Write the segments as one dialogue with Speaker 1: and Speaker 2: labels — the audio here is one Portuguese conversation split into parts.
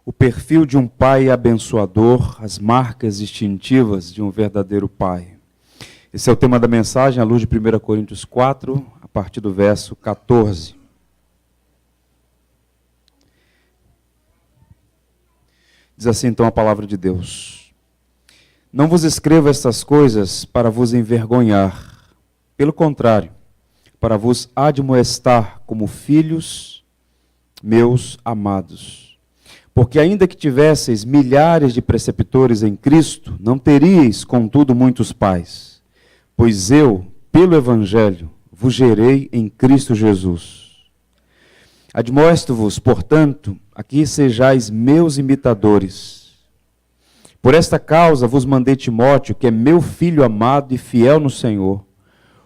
Speaker 1: O perfil de um pai abençoador, as marcas distintivas de um verdadeiro pai. Esse é o tema da mensagem, à luz de 1 Coríntios 4, a partir do verso 14. Diz assim então a palavra de Deus: Não vos escrevo estas coisas para vos envergonhar, pelo contrário, para vos admoestar como filhos meus amados. Porque ainda que tivesseis milhares de preceptores em Cristo, não teríeis, contudo, muitos pais. Pois eu, pelo Evangelho, vos gerei em Cristo Jesus. Admoesto-vos, portanto, a que sejais meus imitadores. Por esta causa vos mandei Timóteo, que é meu filho amado e fiel no Senhor,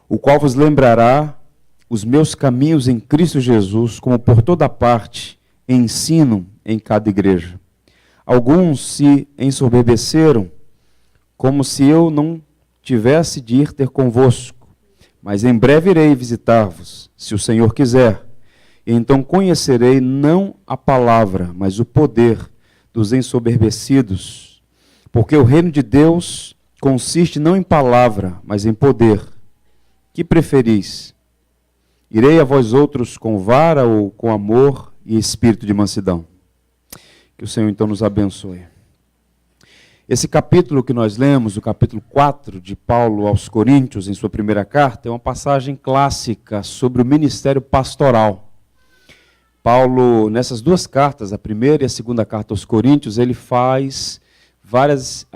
Speaker 1: o qual vos lembrará os meus caminhos em Cristo Jesus, como por toda parte ensino em cada igreja. Alguns se ensoberbeceram, como se eu não tivesse de ir ter convosco, mas em breve irei visitar-vos, se o Senhor quiser, e então conhecerei não a palavra, mas o poder dos ensoberbecidos, porque o reino de Deus consiste não em palavra, mas em poder. Que preferis? Irei a vós outros com vara ou com amor e espírito de mansidão? Que o Senhor então nos abençoe. Esse capítulo que nós lemos, o capítulo 4 de Paulo aos Coríntios, em sua primeira carta, é uma passagem clássica sobre o ministério pastoral. Paulo, nessas duas cartas, a primeira e a segunda carta aos Coríntios, ele faz várias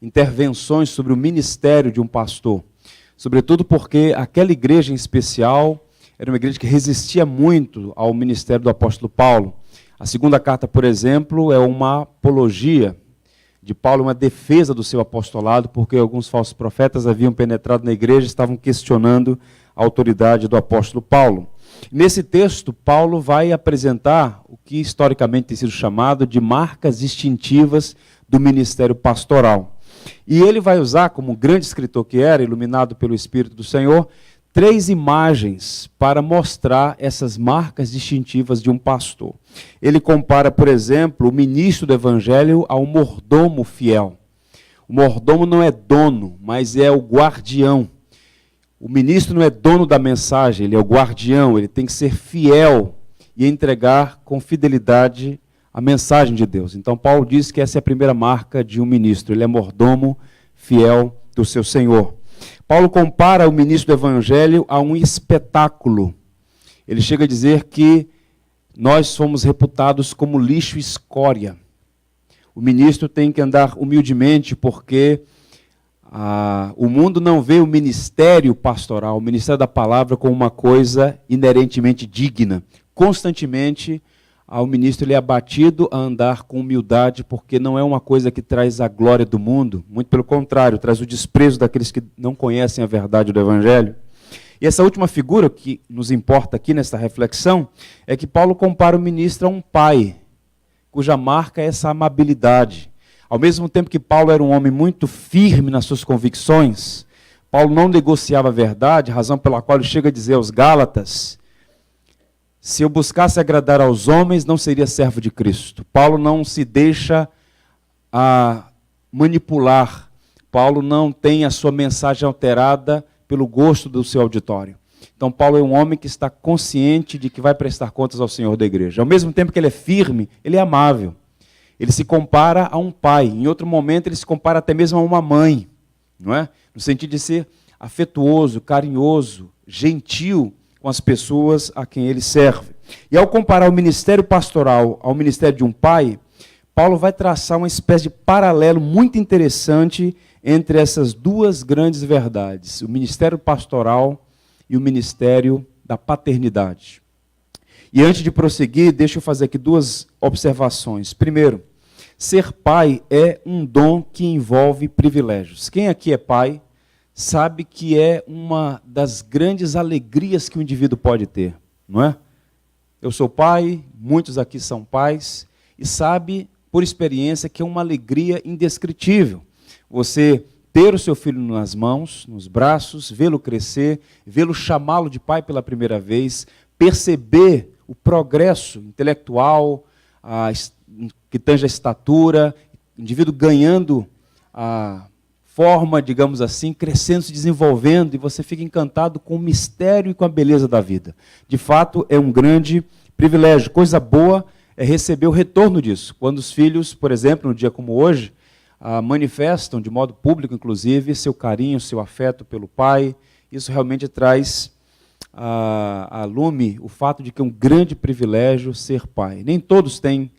Speaker 1: intervenções sobre o ministério de um pastor. Sobretudo porque aquela igreja em especial era uma igreja que resistia muito ao ministério do apóstolo Paulo. A segunda carta, por exemplo, é uma apologia de Paulo, uma defesa do seu apostolado, porque alguns falsos profetas haviam penetrado na igreja e estavam questionando a autoridade do apóstolo Paulo. Nesse texto, Paulo vai apresentar o que historicamente tem sido chamado de marcas distintivas do ministério pastoral. E ele vai usar, como grande escritor que era, iluminado pelo Espírito do Senhor, 3 imagens para mostrar essas marcas distintivas de um pastor. Ele compara, por exemplo, o ministro do Evangelho a um mordomo fiel. O mordomo não é dono, mas é o guardião. O ministro não é dono da mensagem, ele é o guardião, ele tem que ser fiel e entregar com fidelidade a mensagem de Deus. Então Paulo diz que essa é a primeira marca de um ministro, ele é mordomo fiel do seu Senhor. Paulo compara o ministro do Evangelho a um espetáculo. Ele chega a dizer que nós fomos reputados como lixo e escória. O ministro tem que andar humildemente porque o mundo não vê o ministério pastoral, o ministério da palavra, como uma coisa inerentemente digna. Constantemente, o ministro ele é abatido a andar com humildade, porque não é uma coisa que traz a glória do mundo, muito pelo contrário, traz o desprezo daqueles que não conhecem a verdade do Evangelho. E essa última figura que nos importa aqui nesta reflexão é que Paulo compara o ministro a um pai, cuja marca é essa amabilidade. Ao mesmo tempo que Paulo era um homem muito firme nas suas convicções, Paulo não negociava a verdade, razão pela qual ele chega a dizer aos Gálatas: se eu buscasse agradar aos homens, não seria servo de Cristo. Paulo não se deixa manipular. Paulo não tem a sua mensagem alterada pelo gosto do seu auditório. Então Paulo é um homem que está consciente de que vai prestar contas ao Senhor da igreja. Ao mesmo tempo que ele é firme, ele é amável. Ele se compara a um pai. Em outro momento ele se compara até mesmo a uma mãe, não é? No sentido de ser afetuoso, carinhoso, gentil com as pessoas a quem ele serve. E ao comparar o ministério pastoral ao ministério de um pai, Paulo vai traçar uma espécie de paralelo muito interessante entre essas duas grandes verdades, o ministério pastoral e o ministério da paternidade. E antes de prosseguir, deixa eu fazer aqui 2 observações. Primeiro, ser pai é um dom que envolve privilégios. Quem aqui é pai sabe que é uma das grandes alegrias que o indivíduo pode ter, não é? Eu sou pai, muitos aqui são pais, e sabe, por experiência, que é uma alegria indescritível. Você ter o seu filho nas mãos, nos braços, vê-lo crescer, vê-lo chamá-lo de pai pela primeira vez, perceber o progresso intelectual, que tange a estatura, indivíduo ganhando a forma, digamos assim, crescendo, se desenvolvendo, e você fica encantado com o mistério e com a beleza da vida. De fato, é um grande privilégio. Coisa boa é receber o retorno disso. Quando os filhos, por exemplo, num dia como hoje, manifestam, de modo público, inclusive, seu carinho, seu afeto pelo pai, isso realmente traz a lume o fato de que é um grande privilégio ser pai. Nem todos têm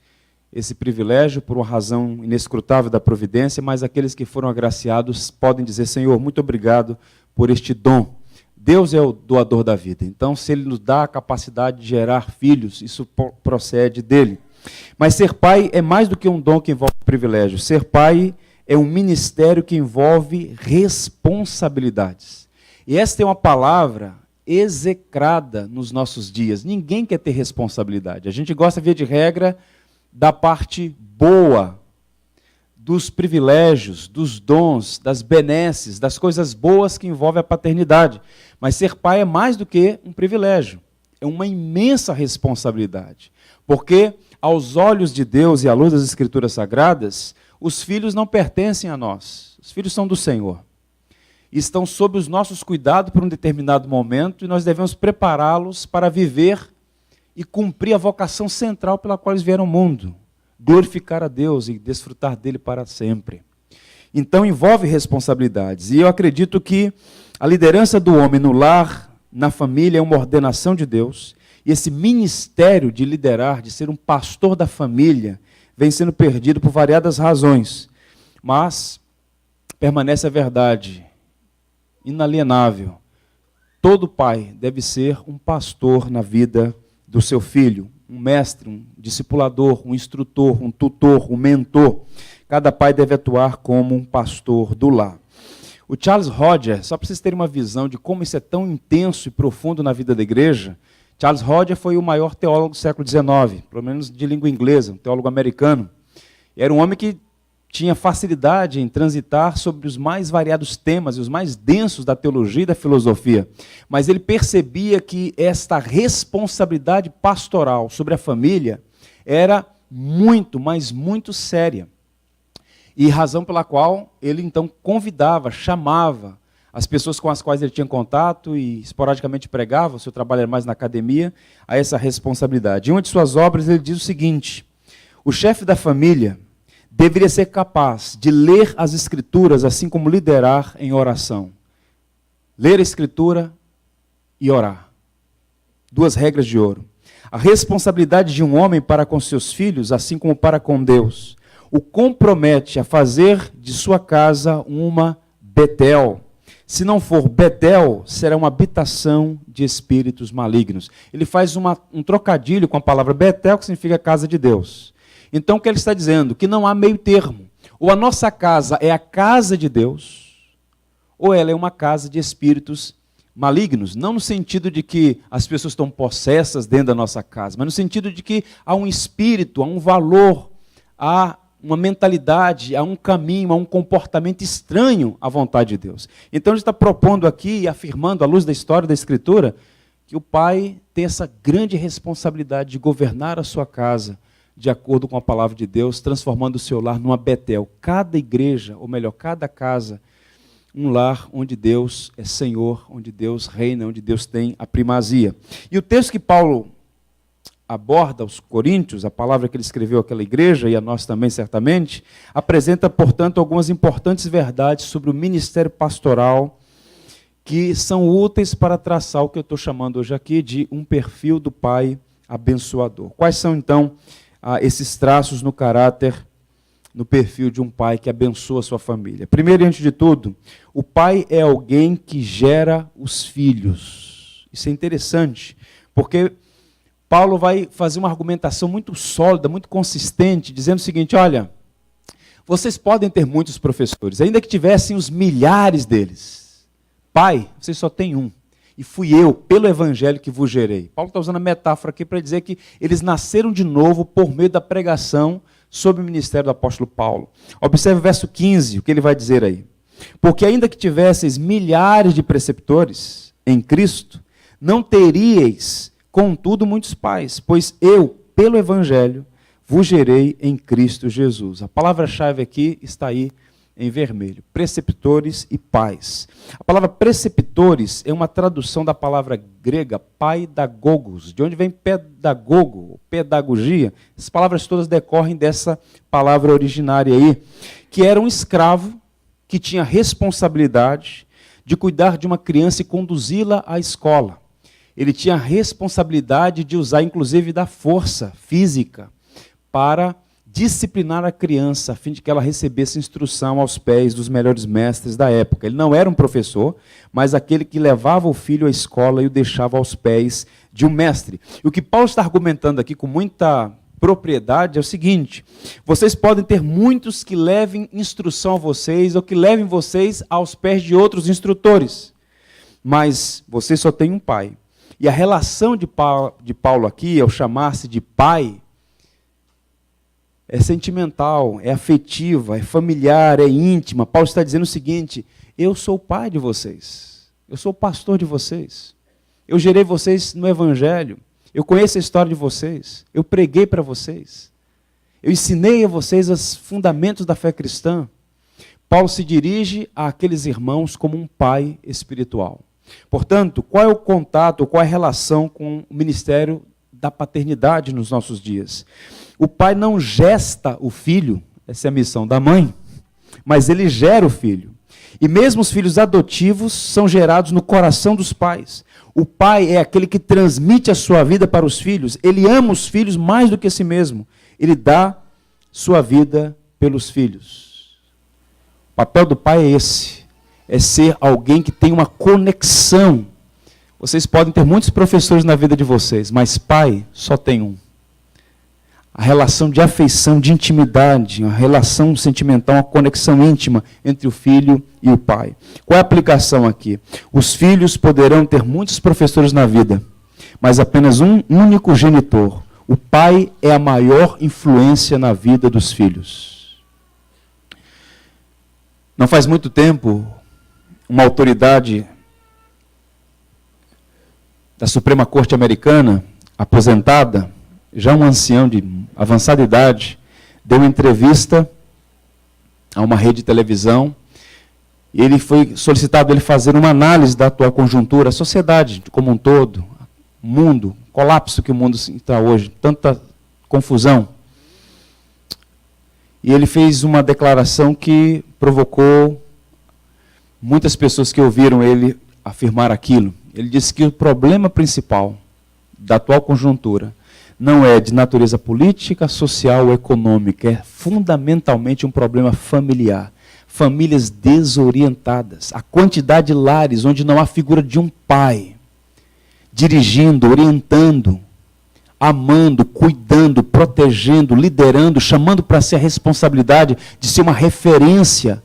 Speaker 1: esse privilégio por uma razão inescrutável da providência, mas aqueles que foram agraciados podem dizer: Senhor, muito obrigado por este dom. Deus é o doador da vida, então se Ele nos dá a capacidade de gerar filhos, isso procede dEle. Mas ser pai é mais do que um dom que envolve privilégio. Ser pai é um ministério que envolve responsabilidades. E esta é uma palavra execrada nos nossos dias. Ninguém quer ter responsabilidade. A gente gosta, via de regra, da parte boa, dos privilégios, dos dons, das benesses, das coisas boas que envolvem a paternidade. Mas ser pai é mais do que um privilégio. É uma imensa responsabilidade. Porque, aos olhos de Deus e à luz das Escrituras Sagradas, os filhos não pertencem a nós. Os filhos são do Senhor. Estão sob os nossos cuidados por um determinado momento e nós devemos prepará-los para viver e cumprir a vocação central pela qual eles vieram ao mundo, glorificar a Deus e desfrutar dele para sempre. Então envolve responsabilidades, e eu acredito que a liderança do homem no lar, na família, é uma ordenação de Deus, e esse ministério de liderar, de ser um pastor da família, vem sendo perdido por variadas razões, mas permanece a verdade inalienável: todo pai deve ser um pastor na vida do seu filho, um mestre, um discipulador, um instrutor, um tutor, um mentor. Cada pai deve atuar como um pastor do lar. O Charles Hodge, só para vocês terem uma visão de como isso é tão intenso e profundo na vida da igreja, Charles Hodge foi o maior teólogo do século XIX, pelo menos de língua inglesa, um teólogo americano. Era um homem que tinha facilidade em transitar sobre os mais variados temas e os mais densos da teologia e da filosofia. Mas ele percebia que esta responsabilidade pastoral sobre a família era muito, mas muito séria. E razão pela qual ele então convidava, chamava as pessoas com as quais ele tinha contato e esporadicamente pregava, o seu trabalho era mais na academia, a essa responsabilidade. Em uma de suas obras ele diz o seguinte: o chefe da família deveria ser capaz de ler as Escrituras, assim como liderar em oração. Ler a Escritura e orar. Duas regras de ouro. A responsabilidade de um homem para com seus filhos, assim como para com Deus, o compromete a fazer de sua casa uma Betel. Se não for Betel, será uma habitação de espíritos malignos. Ele faz um trocadilho com a palavra Betel, que significa casa de Deus. Então, o que ele está dizendo? Que não há meio termo. Ou a nossa casa é a casa de Deus, ou ela é uma casa de espíritos malignos. Não no sentido de que as pessoas estão possessas dentro da nossa casa, mas no sentido de que há um espírito, há um valor, há uma mentalidade, há um caminho, há um comportamento estranho à vontade de Deus. Então, ele está propondo aqui e afirmando, à luz da história da Escritura, que o pai tem essa grande responsabilidade de governar a sua casa de acordo com a palavra de Deus, transformando o seu lar numa Betel. Cada igreja, ou melhor, cada casa, um lar onde Deus é Senhor, onde Deus reina, onde Deus tem a primazia. E o texto que Paulo aborda aos Coríntios, a palavra que ele escreveu àquela igreja, e a nós também certamente, apresenta, portanto, algumas importantes verdades sobre o ministério pastoral que são úteis para traçar o que eu estou chamando hoje aqui de um perfil do pai abençoador. Quais são, então, esses traços no caráter, no perfil de um pai que abençoa a sua família? Primeiro e antes de tudo, o pai é alguém que gera os filhos. Isso é interessante, porque Paulo vai fazer uma argumentação muito sólida, muito consistente, dizendo o seguinte: olha, vocês podem ter muitos professores, ainda que tivessem os milhares deles. Pai, vocês só têm um. E fui eu, pelo evangelho, que vos gerei. Paulo está usando a metáfora aqui para dizer que eles nasceram de novo por meio da pregação sob o ministério do apóstolo Paulo. Observe o verso 15, o que ele vai dizer aí. Porque ainda que tivesseis milhares de preceptores em Cristo, não teríeis, contudo, muitos pais, pois eu, pelo evangelho, vos gerei em Cristo Jesus. A palavra-chave aqui está aí em vermelho. Preceptores e pais. A palavra preceptores é uma tradução da palavra grega paidagogos, de onde vem pedagogo, pedagogia. Essas palavras todas decorrem dessa palavra originária aí, que era um escravo que tinha responsabilidade de cuidar de uma criança e conduzi-la à escola. Ele tinha a responsabilidade de usar, inclusive, da força física para disciplinar a criança, a fim de que ela recebesse instrução aos pés dos melhores mestres da época. Ele não era um professor, mas aquele que levava o filho à escola e o deixava aos pés de um mestre. E o que Paulo está argumentando aqui com muita propriedade é o seguinte: vocês podem ter muitos que levem instrução a vocês, ou que levem vocês aos pés de outros instrutores, mas vocês só têm um pai. E a relação de Paulo aqui, ao chamar-se de pai, é sentimental, é afetiva, é familiar, é íntima. Paulo está dizendo o seguinte: eu sou o pai de vocês, eu sou o pastor de vocês, eu gerei vocês no Evangelho, eu conheço a história de vocês, eu preguei para vocês, eu ensinei a vocês os fundamentos da fé cristã. Paulo se dirige àqueles irmãos como um pai espiritual. Portanto, qual é o contato, qual é a relação com o ministério da paternidade nos nossos dias? O pai não gesta o filho, essa é a missão da mãe, mas ele gera o filho. E mesmo os filhos adotivos são gerados no coração dos pais. O pai é aquele que transmite a sua vida para os filhos. Ele ama os filhos mais do que a si mesmo. Ele dá sua vida pelos filhos. O papel do pai é esse. É ser alguém que tem uma conexão. Vocês podem ter muitos professores na vida de vocês, mas pai só tem um. A relação de afeição, de intimidade, a relação sentimental, a conexão íntima entre o filho e o pai. Qual é a aplicação aqui? Os filhos poderão ter muitos professores na vida, mas apenas um único genitor. O pai é a maior influência na vida dos filhos. Não faz muito tempo, uma autoridade da Suprema Corte Americana, aposentada, já um ancião de avançada idade, deu uma entrevista a uma rede de televisão, e ele foi solicitado ele fazer uma análise da atual conjuntura, a sociedade como um todo, o mundo, o colapso que o mundo está hoje, tanta confusão. E ele fez uma declaração que provocou muitas pessoas que ouviram ele afirmar aquilo. Ele disse que o problema principal da atual conjuntura não é de natureza política, social ou econômica, é fundamentalmente um problema familiar. Famílias desorientadas, a quantidade de lares onde não há figura de um pai, dirigindo, orientando, amando, cuidando, protegendo, liderando, chamando para si a responsabilidade de ser uma referência.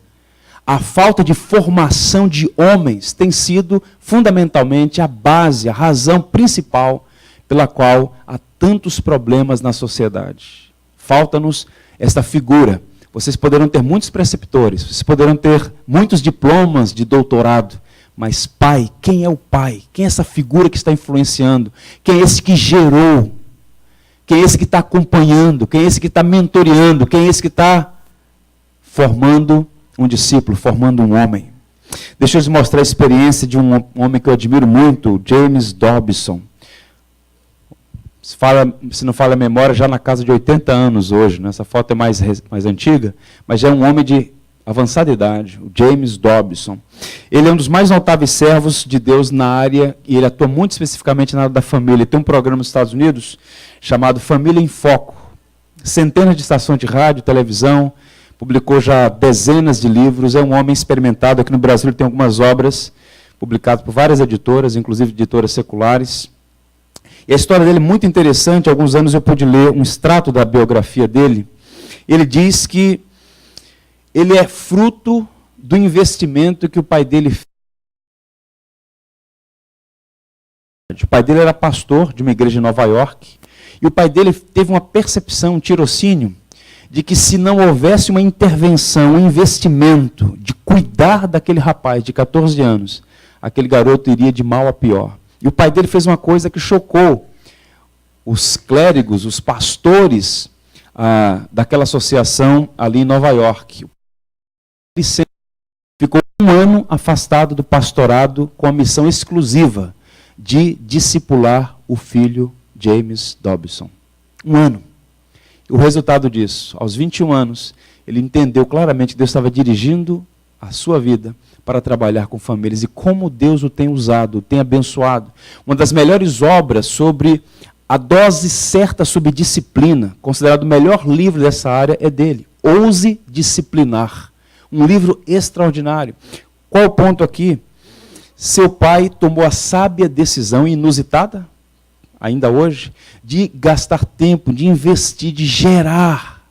Speaker 1: A falta de formação de homens tem sido fundamentalmente a base, a razão principal pela qual há tantos problemas na sociedade. Falta-nos esta figura. Vocês poderão ter muitos preceptores, vocês poderão ter muitos diplomas de doutorado, mas pai, quem é o pai? Quem é essa figura que está influenciando? Quem é esse que gerou? Quem é esse que está acompanhando? Quem é esse que está mentoreando? Quem é esse que está formando um discípulo, formando um homem? Deixa eu lhes mostrar a experiência de um homem que eu admiro muito, James Dobson. Se não falha a memória, já na casa de 80 anos hoje, né? Essa foto é mais antiga, mas já é um homem de avançada idade, o James Dobson. Ele é um dos mais notáveis servos de Deus na área, e ele atua muito especificamente na área da família. Ele tem um programa nos Estados Unidos chamado Família em Foco. Centenas de estações de rádio, televisão, publicou já dezenas de livros, é um homem experimentado. Aqui no Brasil ele tem algumas obras publicadas por várias editoras, inclusive editoras seculares. E a história dele é muito interessante. Há alguns anos eu pude ler um extrato da biografia dele. Ele diz que ele é fruto do investimento que o pai dele fez. O pai dele era pastor de uma igreja em Nova York, e o pai dele teve uma percepção, um tirocínio, de que se não houvesse uma intervenção, um investimento de cuidar daquele rapaz de 14 anos, aquele garoto iria de mal a pior. E o pai dele fez uma coisa que chocou os clérigos, os pastores, daquela associação ali em Nova York. Ele sempre ficou 1 ano afastado do pastorado com a missão exclusiva de discipular o filho James Dobson. 1 ano. O resultado disso, aos 21 anos, ele entendeu claramente que Deus estava dirigindo a sua vida para trabalhar com famílias e como Deus o tem usado, o tem abençoado. Uma das melhores obras sobre a dose certa sobre disciplina, considerado o melhor livro dessa área, é dele. Ouse Disciplinar. Um livro extraordinário. Qual o ponto aqui? Seu pai tomou a sábia decisão, inusitada, ainda hoje, de gastar tempo, de investir, de gerar,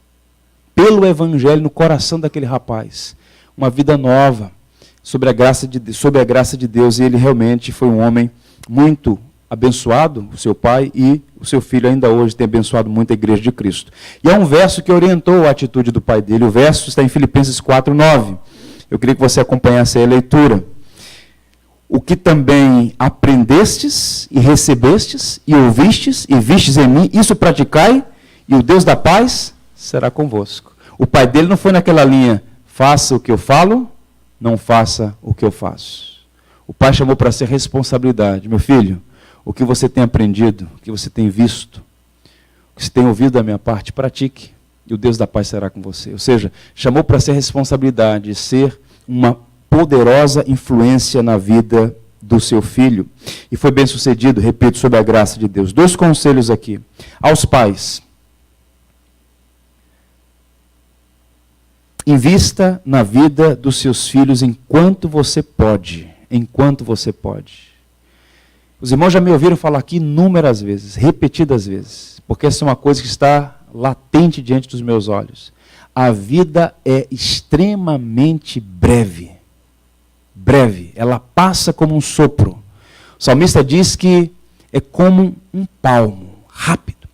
Speaker 1: pelo Evangelho, no coração daquele rapaz, uma vida nova, sob a graça de Deus. E ele realmente foi um homem muito abençoado, o seu pai, e o seu filho ainda hoje tem abençoado muito a igreja de Cristo. E há um verso que orientou a atitude do pai dele. O verso está em Filipenses 4:9. Eu queria que você acompanhasse a leitura. O que também aprendestes e recebestes e ouvistes e vistes em mim, isso praticai, e o Deus da paz será convosco. O pai dele não foi naquela linha, faça o que eu falo, não faça o que eu faço. O pai chamou para ser responsabilidade. Meu filho, o que você tem aprendido, o que você tem visto, o que você tem ouvido da minha parte, pratique, e o Deus da paz será com você. Ou seja, chamou para ser responsabilidade, ser uma poderosa influência na vida do seu filho. E foi bem sucedido, repito, sob a graça de Deus. 2 conselhos aqui. Aos pais. Invista na vida dos seus filhos enquanto você pode. Enquanto você pode. Os irmãos já me ouviram falar aqui inúmeras vezes, repetidas vezes, porque essa é uma coisa que está latente diante dos meus olhos. A vida é extremamente breve. Breve. Ela passa como um sopro. O salmista diz que é como um palmo, rápido.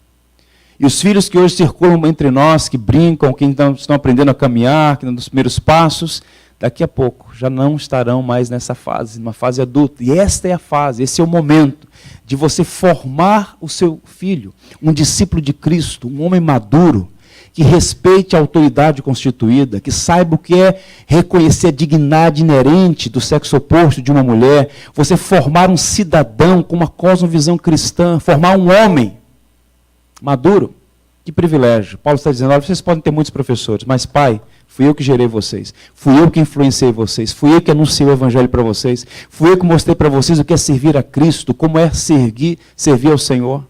Speaker 1: E os filhos que hoje circulam entre nós, que brincam, que estão aprendendo a caminhar, que estão nos primeiros passos, daqui a pouco já não estarão mais nessa fase, numa fase adulta. E esta é a fase, esse é o momento de você formar o seu filho, um discípulo de Cristo, um homem maduro, que respeite a autoridade constituída, que saiba o que é reconhecer a dignidade inerente do sexo oposto de uma mulher, você formar um cidadão com uma cosmovisão cristã, formar um homem maduro. Que privilégio. Paulo está dizendo, olha, vocês podem ter muitos professores, mas pai, fui eu que gerei vocês, fui eu que influenciei vocês, fui eu que anunciei o evangelho para vocês, fui eu que mostrei para vocês o que é servir a Cristo, como é servir ao Senhor.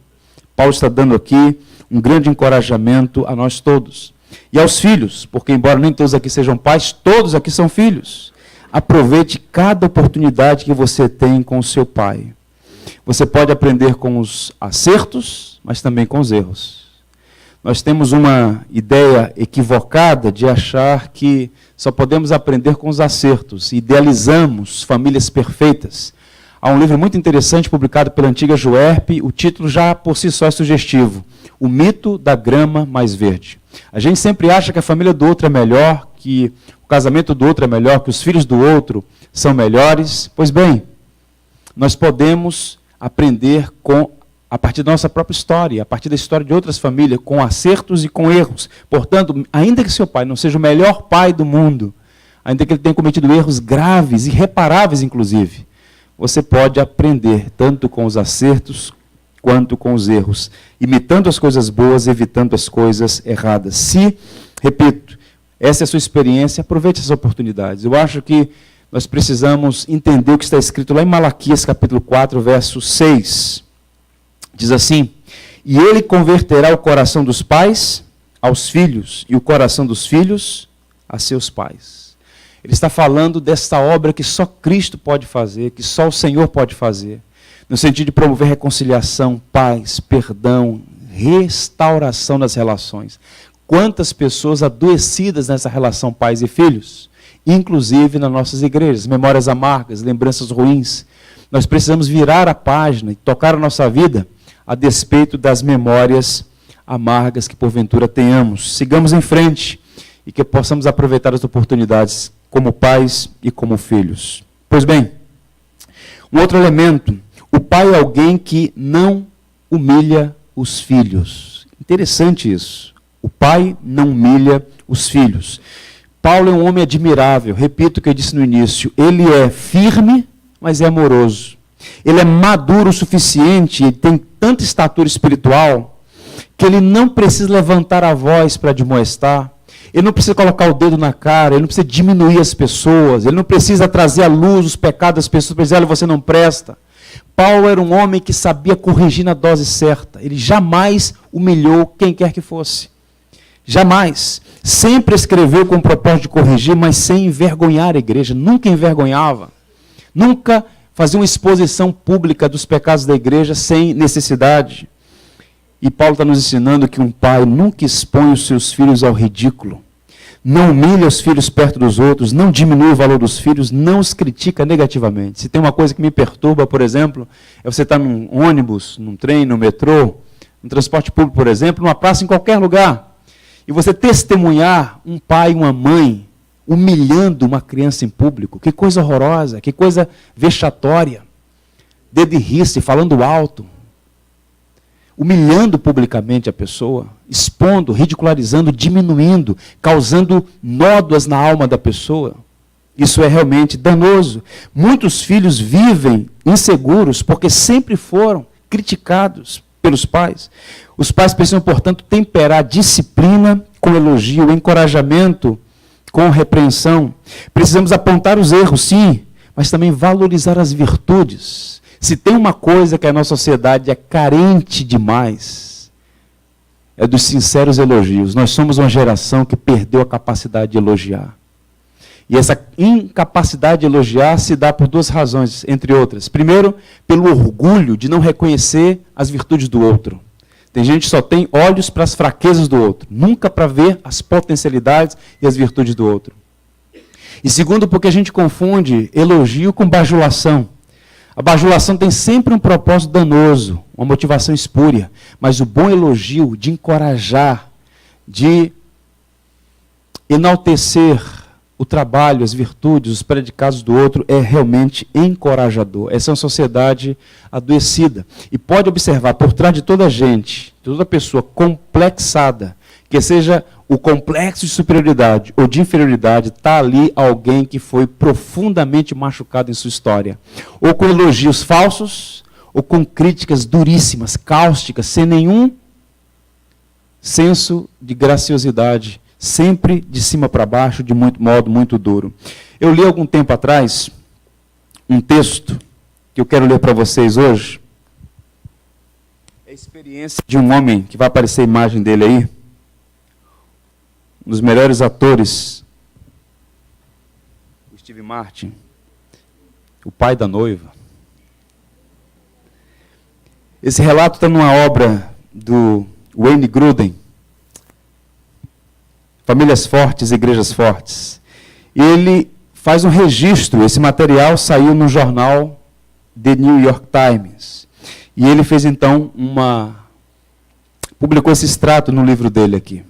Speaker 1: Paulo está dando aqui um grande encorajamento a nós todos. E aos filhos, porque embora nem todos aqui sejam pais, todos aqui são filhos. Aproveite cada oportunidade que você tem com o seu pai. Você pode aprender com os acertos, mas também com os erros. Nós temos uma ideia equivocada de achar que só podemos aprender com os acertos. Idealizamos famílias perfeitas. Há um livro muito interessante publicado pela antiga Juerp, o título já por si só é sugestivo, O Mito da Grama Mais Verde. A gente sempre acha que a família do outro é melhor, que o casamento do outro é melhor, que os filhos do outro são melhores. Pois bem, nós podemos aprender a partir da nossa própria história, a partir da história de outras famílias, com acertos e com erros. Portanto, ainda que seu pai não seja o melhor pai do mundo, ainda que ele tenha cometido erros graves, irreparáveis inclusive, você pode aprender tanto com os acertos quanto com os erros, imitando as coisas boas, evitando as coisas erradas. Se, repito, essa é a sua experiência, aproveite essas oportunidades. Eu acho que nós precisamos entender o que está escrito lá em Malaquias, capítulo 4, verso 6. Diz assim, e ele converterá o coração dos pais aos filhos, e o coração dos filhos a seus pais. Ele está falando desta obra que só Cristo pode fazer, que só o Senhor pode fazer, no sentido de promover reconciliação, paz, perdão, restauração das relações. Quantas pessoas adoecidas nessa relação pais e filhos, inclusive nas nossas igrejas, memórias amargas, lembranças ruins. Nós precisamos virar a página e tocar a nossa vida a despeito das memórias amargas que porventura tenhamos. Sigamos em frente e que possamos aproveitar as oportunidades como pais e como filhos. Pois bem, um outro elemento, o pai é alguém que não humilha os filhos. Interessante isso. O pai não humilha os filhos. Paulo é um homem admirável, repito o que eu disse no início, ele é firme, mas é amoroso. Ele é maduro o suficiente, ele tem tanta estatura espiritual, que ele não precisa levantar a voz para admoestar, ele não precisa colocar o dedo na cara, ele não precisa diminuir as pessoas, ele não precisa trazer à luz os pecados das pessoas para dizer, olha, você não presta. Paulo era um homem que sabia corrigir na dose certa, ele jamais humilhou quem quer que fosse. Jamais. Sempre escreveu com o propósito de corrigir, mas sem envergonhar a igreja. Nunca envergonhava. Nunca fazia uma exposição pública dos pecados da igreja sem necessidade. E Paulo está nos ensinando que um pai nunca expõe os seus filhos ao ridículo. Não humilha os filhos perto dos outros, não diminui o valor dos filhos, não os critica negativamente. Se tem uma coisa que me perturba, por exemplo, é você estar num ônibus, num trem, no metrô, no transporte público, por exemplo, numa praça, em qualquer lugar, e você testemunhar um pai e uma mãe humilhando uma criança em público. Que coisa horrorosa, que coisa vexatória. Dedo em riste, falando alto. Humilhando publicamente a pessoa, expondo, ridicularizando, diminuindo, causando nódoas na alma da pessoa. Isso é realmente danoso. Muitos filhos vivem inseguros porque sempre foram criticados pelos pais. Os pais precisam, portanto, temperar a disciplina com elogio, encorajamento com repreensão. Precisamos apontar os erros, sim, mas também valorizar as virtudes. Se tem uma coisa que a nossa sociedade é carente demais, é dos sinceros elogios. Nós somos uma geração que perdeu a capacidade de elogiar. E essa incapacidade de elogiar se dá por duas razões, entre outras. Primeiro, pelo orgulho de não reconhecer as virtudes do outro. Tem gente que só tem olhos para as fraquezas do outro, nunca para ver as potencialidades e as virtudes do outro. E segundo, porque a gente confunde elogio com bajulação. A bajulação tem sempre um propósito danoso, uma motivação espúria, mas o bom elogio de encorajar, de enaltecer o trabalho, as virtudes, os predicados do outro é realmente encorajador. Essa é uma sociedade adoecida. E pode observar, por trás de toda gente, de toda pessoa complexada, que seja o complexo de superioridade ou de inferioridade, está ali alguém que foi profundamente machucado em sua história. Ou com elogios falsos, ou com críticas duríssimas, cáusticas, sem nenhum senso de graciosidade, sempre de cima para baixo, de modo muito duro. Eu li algum tempo atrás um texto que eu quero ler para vocês hoje. É a experiência de um homem, que vai aparecer a imagem dele aí, um dos melhores atores, o Steve Martin, o pai da noiva. Esse relato está numa obra do Wayne Grudem, Famílias Fortes, Igrejas Fortes. Ele faz um registro, esse material saiu no jornal The New York Times. E ele fez então publicou esse extrato no livro dele aqui.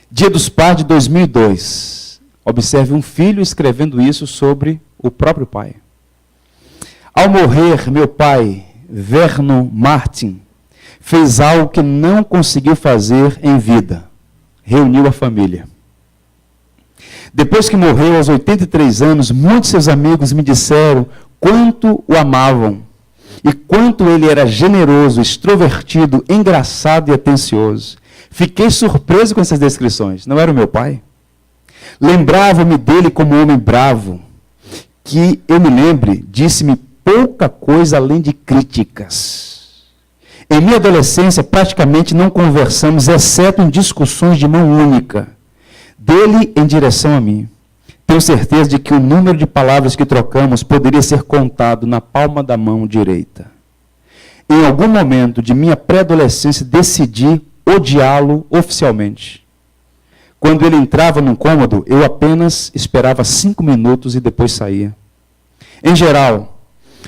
Speaker 1: Dia dos Pais de 2002. Observe um filho escrevendo isso sobre o próprio pai. Ao morrer, meu pai, Vernon Martin, fez algo que não conseguiu fazer em vida. Reuniu a família. Depois que morreu, aos 83 anos, muitos seus amigos me disseram quanto o amavam e quanto ele era generoso, extrovertido, engraçado e atencioso. Fiquei surpreso com essas descrições. Não era o meu pai? Lembrava-me dele como um homem bravo, que, eu me lembre, disse-me pouca coisa além de críticas. Em minha adolescência, praticamente não conversamos, exceto em discussões de mão única, dele em direção a mim. Tenho certeza de que o número de palavras que trocamos poderia ser contado na palma da mão direita. Em algum momento de minha pré-adolescência, decidi odiá-lo oficialmente. Quando ele entrava num cômodo, eu apenas esperava 5 minutos e depois saía. Em geral,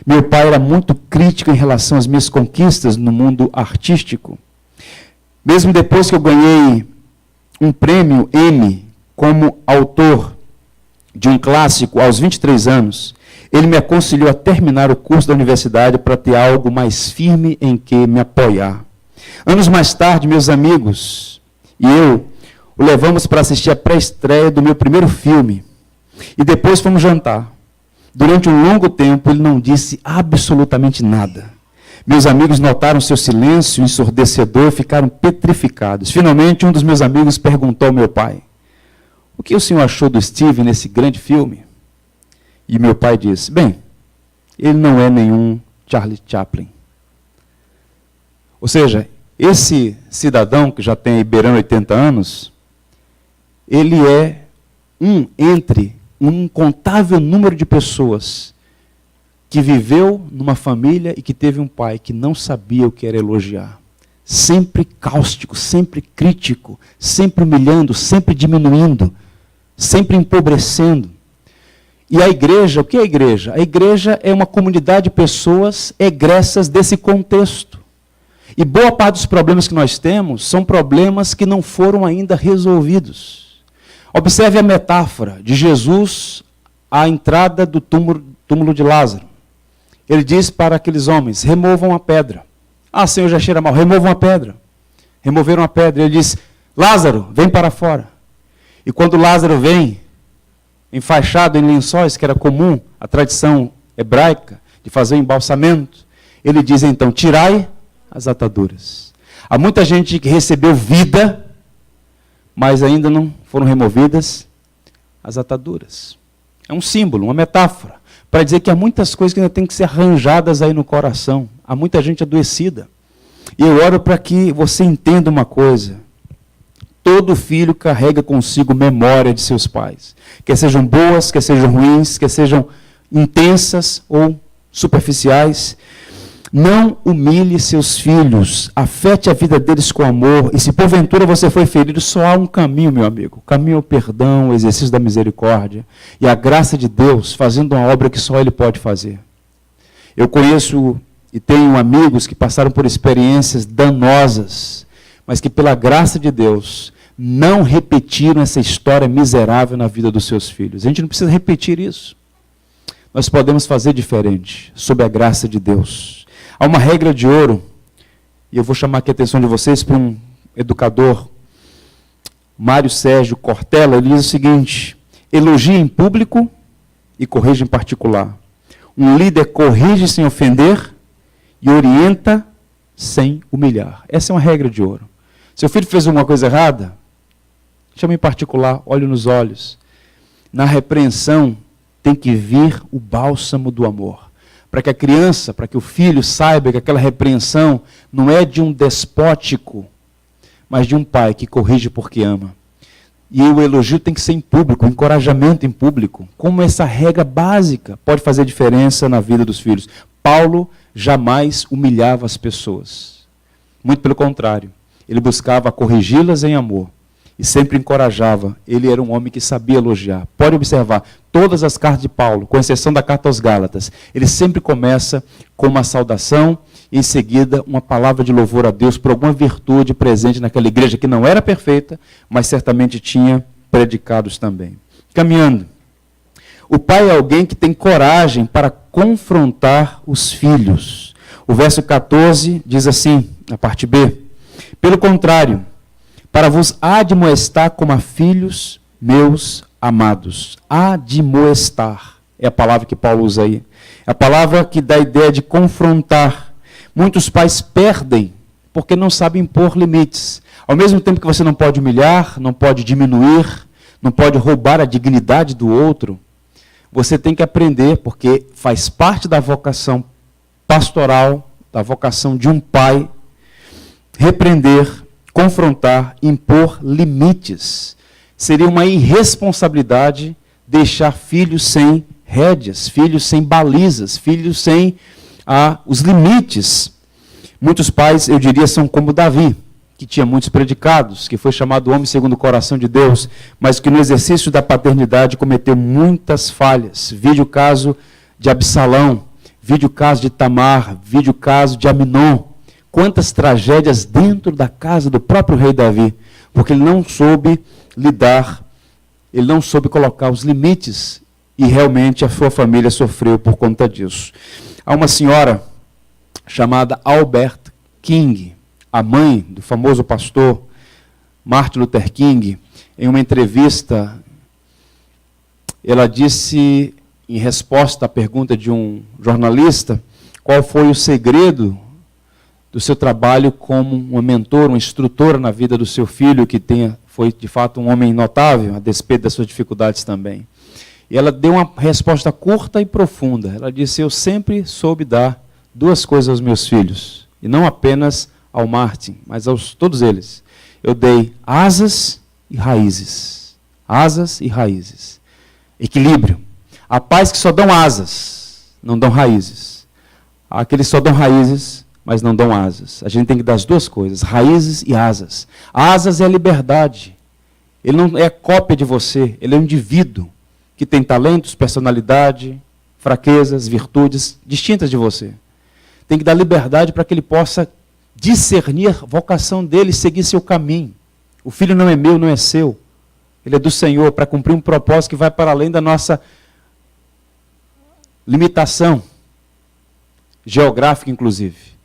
Speaker 1: meu pai era muito crítico em relação às minhas conquistas no mundo artístico. Mesmo depois que eu ganhei um prêmio Emmy como autor de um clássico aos 23 anos, ele me aconselhou a terminar o curso da universidade para ter algo mais firme em que me apoiar. Anos mais tarde, meus amigos e eu o levamos para assistir a pré-estreia do meu primeiro filme. E depois fomos jantar. Durante um longo tempo, ele não disse absolutamente nada. Meus amigos notaram seu silêncio ensurdecedor e ficaram petrificados. Finalmente, um dos meus amigos perguntou ao meu pai: o que o senhor achou do Steve nesse grande filme? E meu pai disse: bem, ele não é nenhum Charlie Chaplin. Ou seja, esse cidadão que já tem beirando 80 anos, ele é entre um incontável número de pessoas que viveu numa família e que teve um pai que não sabia o que era elogiar. Sempre cáustico, sempre crítico, sempre humilhando, sempre diminuindo, sempre empobrecendo. E a igreja, o que é a igreja? A igreja é uma comunidade de pessoas egressas desse contexto. E boa parte dos problemas que nós temos são problemas que não foram ainda resolvidos. Observe a metáfora de Jesus à entrada do túmulo de Lázaro. Ele diz para aqueles homens: removam a pedra. Ah, Senhor, já cheira mal. Removam a pedra. Removeram a pedra. Ele diz: Lázaro, vem para fora. E quando Lázaro vem, enfaixado em lençóis, que era comum, a tradição hebraica, de fazer o embalsamento, ele diz então: tirai as ataduras. Há muita gente que recebeu vida, mas ainda não foram removidas as ataduras. É um símbolo, uma metáfora, para dizer que há muitas coisas que ainda têm que ser arranjadas aí no coração. Há muita gente adoecida. E eu oro para que você entenda uma coisa: todo filho carrega consigo memória de seus pais. Quer sejam boas, quer sejam ruins, quer sejam intensas ou superficiais. Não humilhe seus filhos, afete a vida deles com amor, e se porventura você foi ferido, só há um caminho, meu amigo. O caminho é o perdão, o exercício da misericórdia, e a graça de Deus fazendo uma obra que só Ele pode fazer. Eu conheço e tenho amigos que passaram por experiências danosas, mas que pela graça de Deus não repetiram essa história miserável na vida dos seus filhos. A gente não precisa repetir isso. Nós podemos fazer diferente, sob a graça de Deus. Há uma regra de ouro, e eu vou chamar aqui a atenção de vocês para um educador, Mário Sérgio Cortella. Ele diz o seguinte: elogie em público e corrige em particular. Um líder corrige sem ofender e orienta sem humilhar. Essa é uma regra de ouro. Seu filho fez alguma coisa errada, chame em particular, olho nos olhos. Na repreensão tem que vir o bálsamo do amor. Para que a criança, para que o filho saiba que aquela repreensão não é de um despótico, mas de um pai que corrige porque ama. E o elogio tem que ser em público, o encorajamento em público. Como essa regra básica pode fazer diferença na vida dos filhos. Paulo jamais humilhava as pessoas. Muito pelo contrário, ele buscava corrigi-las em amor. E sempre encorajava. Ele era um homem que sabia elogiar. Pode observar, todas as cartas de Paulo, com exceção da carta aos Gálatas, ele sempre começa com uma saudação e em seguida uma palavra de louvor a Deus por alguma virtude presente naquela igreja que não era perfeita, mas certamente tinha predicados também. Caminhando. O pai é alguém que tem coragem para confrontar os filhos. O verso 14 diz assim, na parte B: pelo contrário, para vos admoestar como a filhos meus amados. Admoestar é a palavra que Paulo usa aí. É a palavra que dá a ideia de confrontar. Muitos pais perdem porque não sabem impor limites. Ao mesmo tempo que você não pode humilhar, não pode diminuir, não pode roubar a dignidade do outro, você tem que aprender, porque faz parte da vocação pastoral, da vocação de um pai, repreender, confrontar, impor limites. Seria uma irresponsabilidade deixar filhos sem rédeas, filhos sem balizas, filhos sem os limites. Muitos pais, eu diria, são como Davi, que tinha muitos predicados, que foi chamado homem segundo o coração de Deus, mas que no exercício da paternidade cometeu muitas falhas. Vide o caso de Absalão, vide o caso de Tamar, vide o caso de Aminon. Quantas tragédias dentro da casa do próprio rei Davi, porque ele não soube lidar, ele não soube colocar os limites, e realmente a sua família sofreu por conta disso. Há uma senhora chamada Albert King, a mãe do famoso pastor Martin Luther King, em uma entrevista, ela disse, em resposta à pergunta de um jornalista, qual foi o segredo do seu trabalho como uma mentora, uma instrutora na vida do seu filho, que foi de fato um homem notável, a despeito das suas dificuldades também. E ela deu uma resposta curta e profunda. Ela disse, eu sempre soube dar duas coisas aos meus filhos, e não apenas ao Martin, mas a todos eles. Eu dei asas e raízes. Asas e raízes. Equilíbrio. Há pais que só dão asas, não dão raízes. Há aqueles que só dão raízes, mas não dão asas. A gente tem que dar as duas coisas, raízes e asas. Asas é a liberdade. Ele não é cópia de você, ele é um indivíduo que tem talentos, personalidade, fraquezas, virtudes distintas de você. Tem que dar liberdade para que ele possa discernir a vocação dele e seguir seu caminho. O filho não é meu, não é seu. Ele é do Senhor para cumprir um propósito que vai para além da nossa limitação geográfica, inclusive.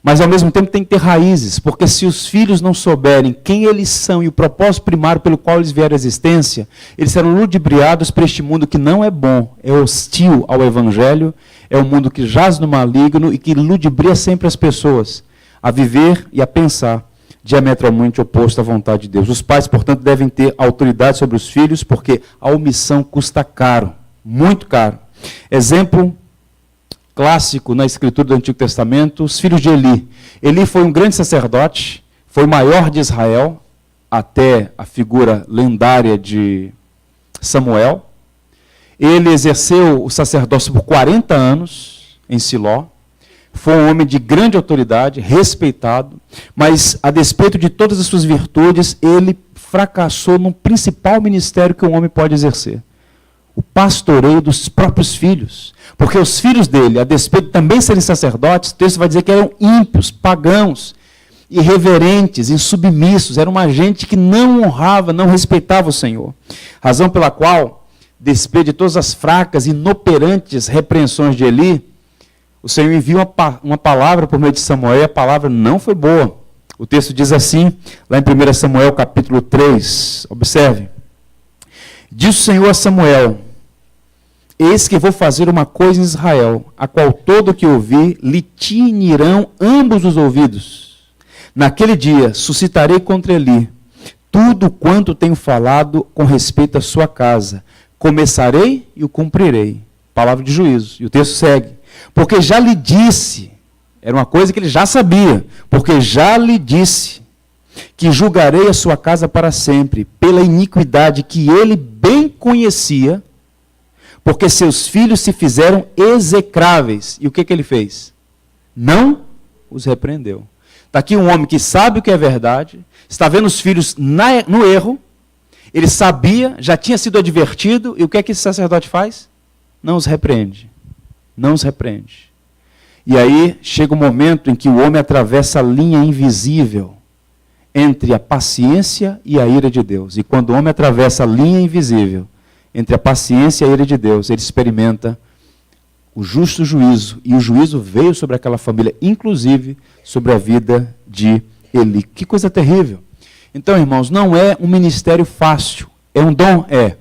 Speaker 1: Mas, ao mesmo tempo, tem que ter raízes, porque se os filhos não souberem quem eles são e o propósito primário pelo qual eles vieram à existência, eles serão ludibriados para este mundo que não é bom, é hostil ao Evangelho, é um mundo que jaz no maligno e que ludibria sempre as pessoas a viver e a pensar diametralmente oposto à vontade de Deus. Os pais, portanto, devem ter autoridade sobre os filhos, porque a omissão custa caro, muito caro. Exemplo clássico na escritura do Antigo Testamento, os filhos de Eli. Eli foi um grande sacerdote, foi o maior de Israel, até a figura lendária de Samuel. Ele exerceu o sacerdócio por 40 anos em Siló. Foi um homem de grande autoridade, respeitado, mas, a despeito de todas as suas virtudes, ele fracassou no principal ministério que um homem pode exercer: o pastoreio dos próprios filhos. Porque os filhos dele, a despeito de também serem sacerdotes, o texto vai dizer que eram ímpios, pagãos, irreverentes, insubmissos, era uma gente que não honrava, não respeitava o Senhor. Razão pela qual, despeito de todas as fracas e inoperantes repreensões de Eli, o Senhor envia uma palavra por meio de Samuel, e a palavra não foi boa. O texto diz assim, lá em 1 Samuel capítulo 3, observe. Diz o Senhor a Samuel, eis que vou fazer uma coisa em Israel, a qual todo que ouvir lhe tinirão ambos os ouvidos. Naquele dia suscitarei contra Eli tudo quanto tenho falado com respeito à sua casa. Começarei e o cumprirei. Palavra de juízo. E o texto segue. Porque já lhe disse, era uma coisa que ele já sabia, porque já lhe disse, que julgarei a sua casa para sempre, pela iniquidade que ele bem conhecia, porque seus filhos se fizeram execráveis. E o que ele fez? Não os repreendeu. Está aqui um homem que sabe o que é verdade, está vendo os filhos no erro, ele sabia, já tinha sido advertido, e o que é que esse sacerdote faz? Não os repreende. Não os repreende. E aí chega o momento em que o homem atravessa a linha invisível entre a paciência e a ira de Deus. E quando o homem atravessa a linha invisível entre a paciência e a ira de Deus, ele experimenta o justo juízo. E o juízo veio sobre aquela família, inclusive sobre a vida de Eli. Que coisa terrível. Então, irmãos, não é um ministério fácil. É um dom? É.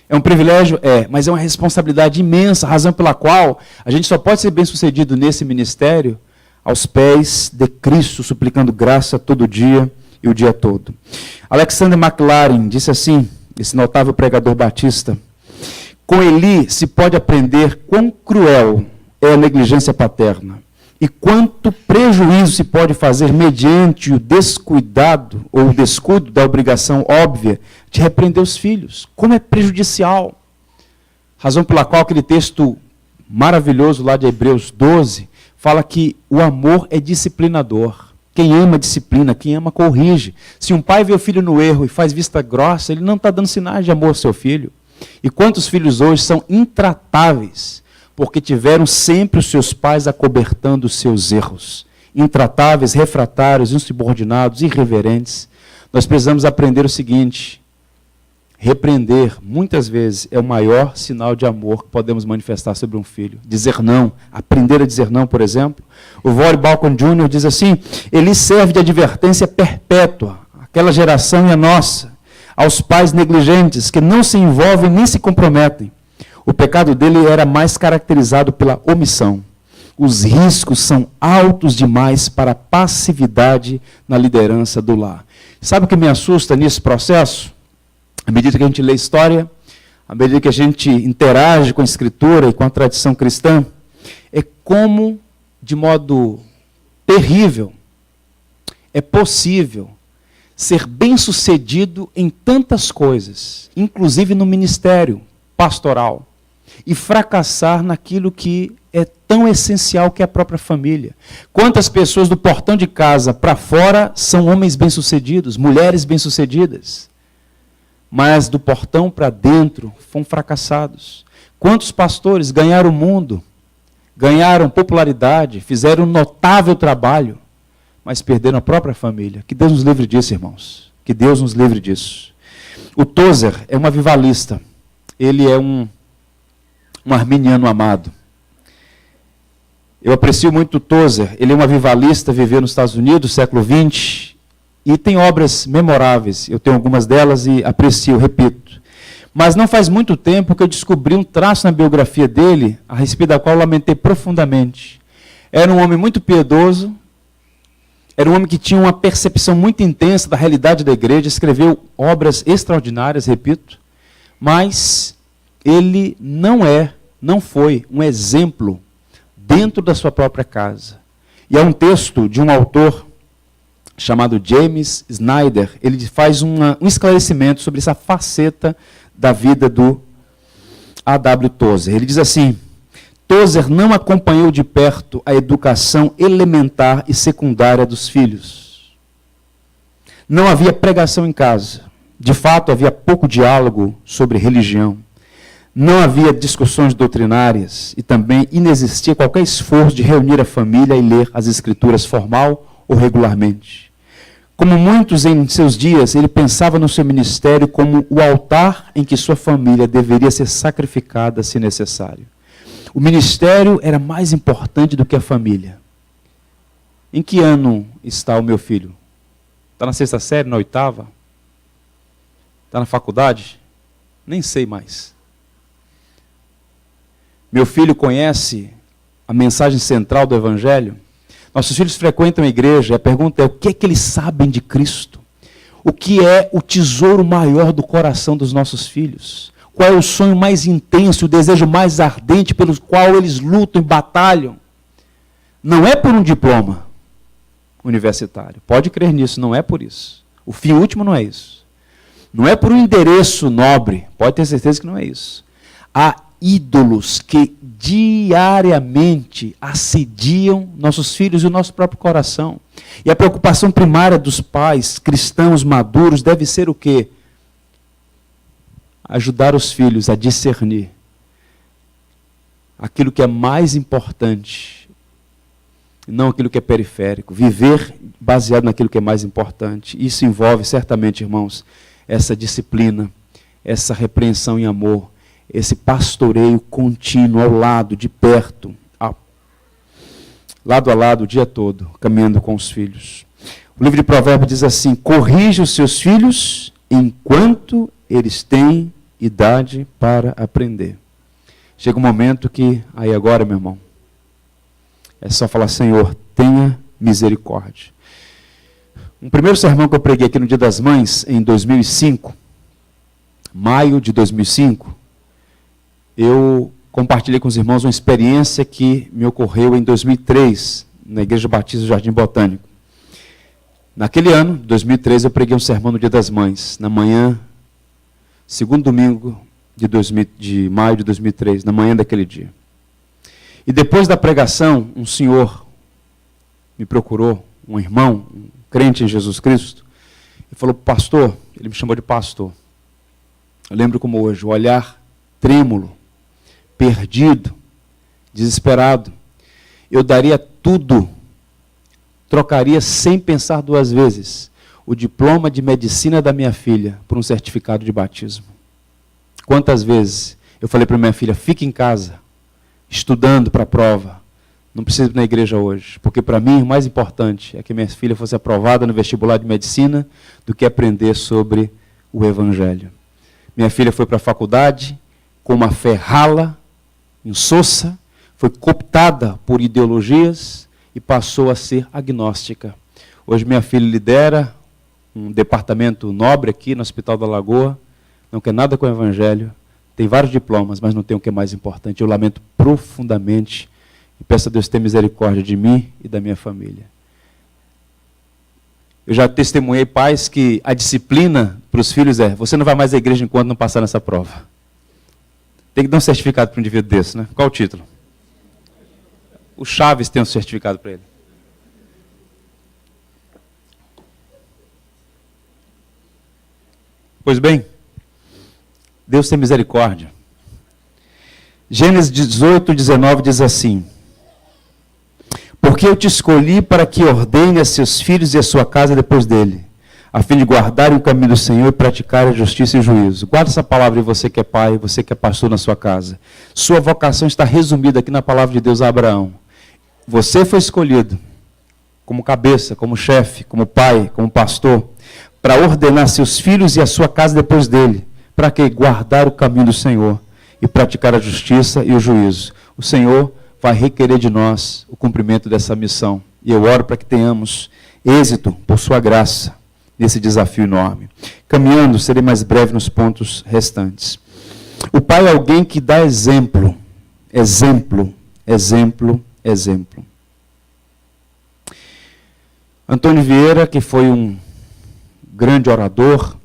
Speaker 1: É um privilégio? É. Mas é uma responsabilidade imensa, a razão pela qual a gente só pode ser bem-sucedido nesse ministério aos pés de Cristo, suplicando graça todo dia e o dia todo. Alexander McLaren disse assim, esse notável pregador batista, com Eli se pode aprender quão cruel é a negligência paterna e quanto prejuízo se pode fazer mediante o descuidado ou o descuido da obrigação óbvia de repreender os filhos. Como é prejudicial. Razão pela qual aquele texto maravilhoso lá de Hebreus 12 fala que o amor é disciplinador. Quem ama disciplina, quem ama corrige. Se um pai vê o filho no erro e faz vista grossa, ele não está dando sinais de amor ao seu filho. E quantos filhos hoje são intratáveis, porque tiveram sempre os seus pais acobertando os seus erros. Intratáveis, refratários, insubordinados, irreverentes. Nós precisamos aprender o seguinte: repreender, muitas vezes, é o maior sinal de amor que podemos manifestar sobre um filho. Dizer não, aprender a dizer não, por exemplo. O Vory Balcon Jr. diz assim, ele serve de advertência perpétua. aquela geração e a nossa, aos pais negligentes que não se envolvem nem se comprometem. O pecado dele era mais caracterizado pela omissão. Os riscos são altos demais para a passividade na liderança do lar. Sabe o que me assusta nesse processo? À medida que a gente lê história, à medida que a gente interage com a Escritura e com a tradição cristã, é como, de modo terrível, é possível ser bem-sucedido em tantas coisas, inclusive no ministério pastoral, e fracassar naquilo que é tão essencial que é a própria família. Quantas pessoas do portão de casa para fora são homens bem-sucedidos, mulheres bem-sucedidas, mas do portão para dentro foram fracassados. Quantos pastores ganharam o mundo, ganharam popularidade, fizeram um notável trabalho, mas perderam a própria família. Que Deus nos livre disso, irmãos. Que Deus nos livre disso. O Tozer é um avivalista. Ele é um arminiano amado. Eu aprecio muito o Tozer. Ele é um avivalista, viveu nos Estados Unidos, século XX, e tem obras memoráveis. Eu tenho algumas delas e aprecio, repito. Mas não faz muito tempo que eu descobri um traço na biografia dele, a respeito da qual eu lamentei profundamente. Era um homem muito piedoso, era um homem que tinha uma percepção muito intensa da realidade da igreja, escreveu obras extraordinárias, repito, mas ele não foi um exemplo dentro da sua própria casa. E é um texto de um autor chamado James Snyder, ele faz um esclarecimento sobre essa faceta da vida do A.W. Tozer. Ele diz assim: Tozer não acompanhou de perto a educação elementar e secundária dos filhos. Não havia pregação em casa. De fato, havia pouco diálogo sobre religião. Não havia discussões doutrinárias e também inexistia qualquer esforço de reunir a família e ler as escrituras formal ou regularmente. Como muitos em seus dias, ele pensava no seu ministério como o altar em que sua família deveria ser sacrificada se necessário. O ministério era mais importante do que a família. Em que ano está o meu filho? Está na 6ª série, na 8ª? Está na faculdade? Nem sei mais. Meu filho conhece a mensagem central do Evangelho? Nossos filhos frequentam a igreja, a pergunta é: o que é que eles sabem de Cristo? O que é o tesouro maior do coração dos nossos filhos? Qual é o sonho mais intenso, o desejo mais ardente pelo qual eles lutam e batalham? Não é por um diploma universitário. Pode crer nisso, não é por isso. O fim último não é isso. Não é por um endereço nobre. Pode ter certeza que não é isso. Há ídolos que diariamente assediam nossos filhos e o nosso próprio coração. E a preocupação primária dos pais cristãos maduros deve ser o quê? Ajudar os filhos a discernir aquilo que é mais importante, não aquilo que é periférico. Viver baseado naquilo que é mais importante. Isso envolve, certamente, irmãos, essa disciplina, essa repreensão em amor, esse pastoreio contínuo, ao lado, de perto, lado a lado, o dia todo, caminhando com os filhos. O livro de Provérbios diz assim: corrija os seus filhos enquanto eles têm idade para aprender. Chega um momento que, aí agora, meu irmão, é só falar: Senhor, tenha misericórdia. Um primeiro sermão que eu preguei aqui no Dia das Mães, em 2005, maio de 2005, eu compartilhei com os irmãos uma experiência que me ocorreu em 2003, na Igreja Batista do Jardim Botânico. Naquele ano, 2003, eu preguei um sermão no Dia das Mães, na manhã, segundo domingo de maio de 2003, na manhã daquele dia. E depois da pregação, um senhor me procurou, um irmão, um crente em Jesus Cristo, e falou: pastor, ele me chamou de pastor. Eu lembro como hoje, o olhar trêmulo, perdido, desesperado. Eu daria tudo, trocaria sem pensar duas vezes o diploma de medicina da minha filha por um certificado de batismo. Quantas vezes eu falei para minha filha: fique em casa, estudando para a prova, Não preciso ir na igreja hoje, porque para mim o mais importante é que minha filha fosse aprovada no vestibular de medicina do que aprender sobre o Evangelho. Minha filha foi para a faculdade com uma fé rala, insossa, foi cooptada por ideologias e passou a ser agnóstica. Hoje minha filha lidera um departamento nobre aqui no Hospital da Lagoa, não quer nada com o Evangelho, tem vários diplomas, mas não tem o que é mais importante. Eu lamento profundamente e peço a Deus ter misericórdia de mim e da minha família. Eu já testemunhei pais que a disciplina para os filhos é: você não vai mais à igreja enquanto não passar nessa prova. Tem que dar um certificado para um indivíduo desse, né? Qual o título? O Chaves tem um certificado para ele. Pois bem, Deus tem misericórdia. Gênesis 18, 19 diz assim: porque eu te escolhi para que ordene a seus filhos e a sua casa depois dele, a fim de guardarem o caminho do Senhor e praticarem a justiça e o juízo. Guarda essa palavra e você que é pai, você que é pastor na sua casa. Sua vocação está resumida aqui na palavra de Deus a Abraão. Você foi escolhido como cabeça, como chefe, como pai, como pastor, para ordenar seus filhos e a sua casa depois dele. Para quê? Guardar o caminho do Senhor e praticar a justiça e o juízo. O Senhor vai requerer de nós o cumprimento dessa missão. E eu oro para que tenhamos êxito por sua graça nesse desafio enorme. Caminhando, serei mais breve nos pontos restantes. O pai é alguém que dá exemplo. Exemplo, exemplo, exemplo. Antônio Vieira, que foi um grande orador,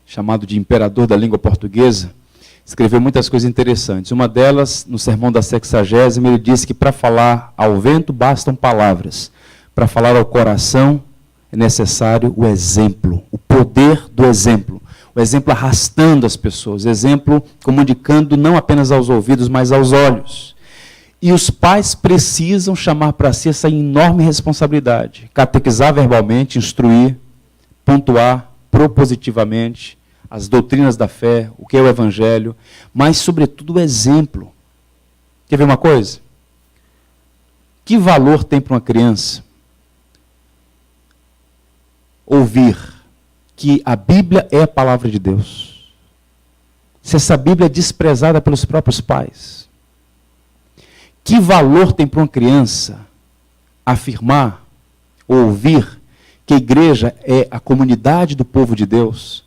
Speaker 1: chamado de imperador da língua portuguesa, escreveu muitas coisas interessantes. Uma delas, no sermão da 60ª, ele disse que para falar ao vento bastam palavras. Para falar ao coração é necessário o exemplo, o poder do exemplo. O exemplo arrastando as pessoas, o exemplo comunicando não apenas aos ouvidos, mas aos olhos. E os pais precisam chamar para si essa enorme responsabilidade. Catequizar verbalmente, instruir, pontuar propositivamente as doutrinas da fé, o que é o Evangelho, mas, sobretudo, o exemplo. Quer ver uma coisa? Que valor tem para uma criança ouvir que a Bíblia é a palavra de Deus? Se essa Bíblia é desprezada pelos próprios pais. Que valor tem para uma criança afirmar ou ouvir que a igreja é a comunidade do povo de Deus,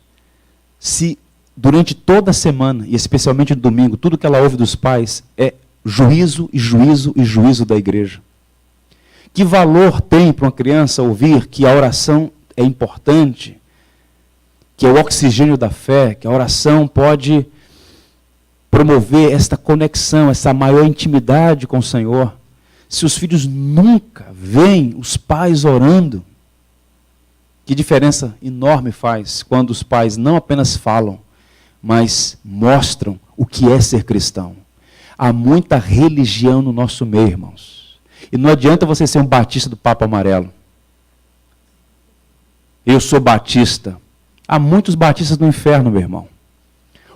Speaker 1: se durante toda a semana, e especialmente no domingo, tudo que ela ouve dos pais é juízo e juízo e juízo da igreja? Que valor tem para uma criança ouvir que a oração é importante, que é o oxigênio da fé, que a oração pode promover esta conexão, essa maior intimidade com o Senhor, se os filhos nunca veem os pais orando? Que diferença enorme faz quando os pais não apenas falam, mas mostram o que é ser cristão. Há muita religião no nosso meio, irmãos. E não adianta você ser um batista do Papa Amarelo. Eu sou batista. Há muitos batistas no inferno, meu irmão.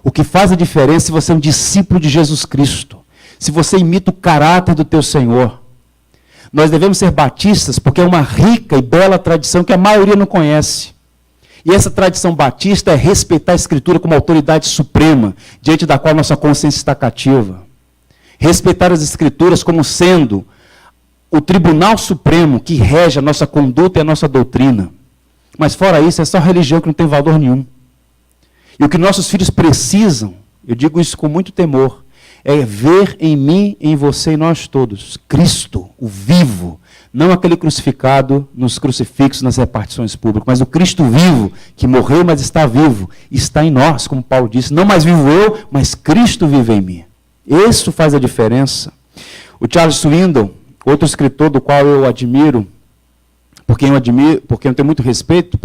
Speaker 1: O que faz a diferença é se você é um discípulo de Jesus Cristo. Se você imita o caráter do teu Senhor. Nós devemos ser batistas porque é uma rica e bela tradição que a maioria não conhece. E essa tradição batista é respeitar a Escritura como autoridade suprema, diante da qual nossa consciência está cativa. Respeitar as Escrituras como sendo o tribunal supremo que rege a nossa conduta e a nossa doutrina. Mas fora isso, é só religião que não tem valor nenhum. E o que nossos filhos precisam, eu digo isso com muito temor, é ver em mim, em você e nós todos, Cristo, o vivo, não aquele crucificado nos crucifixos, nas repartições públicas, mas o Cristo vivo, que morreu, mas está vivo, está em nós, como Paulo disse, não mais vivo eu, mas Cristo vive em mim. Isso faz a diferença. O Charles Swindoll, outro escritor do qual eu admiro, porque eu tenho muito respeito,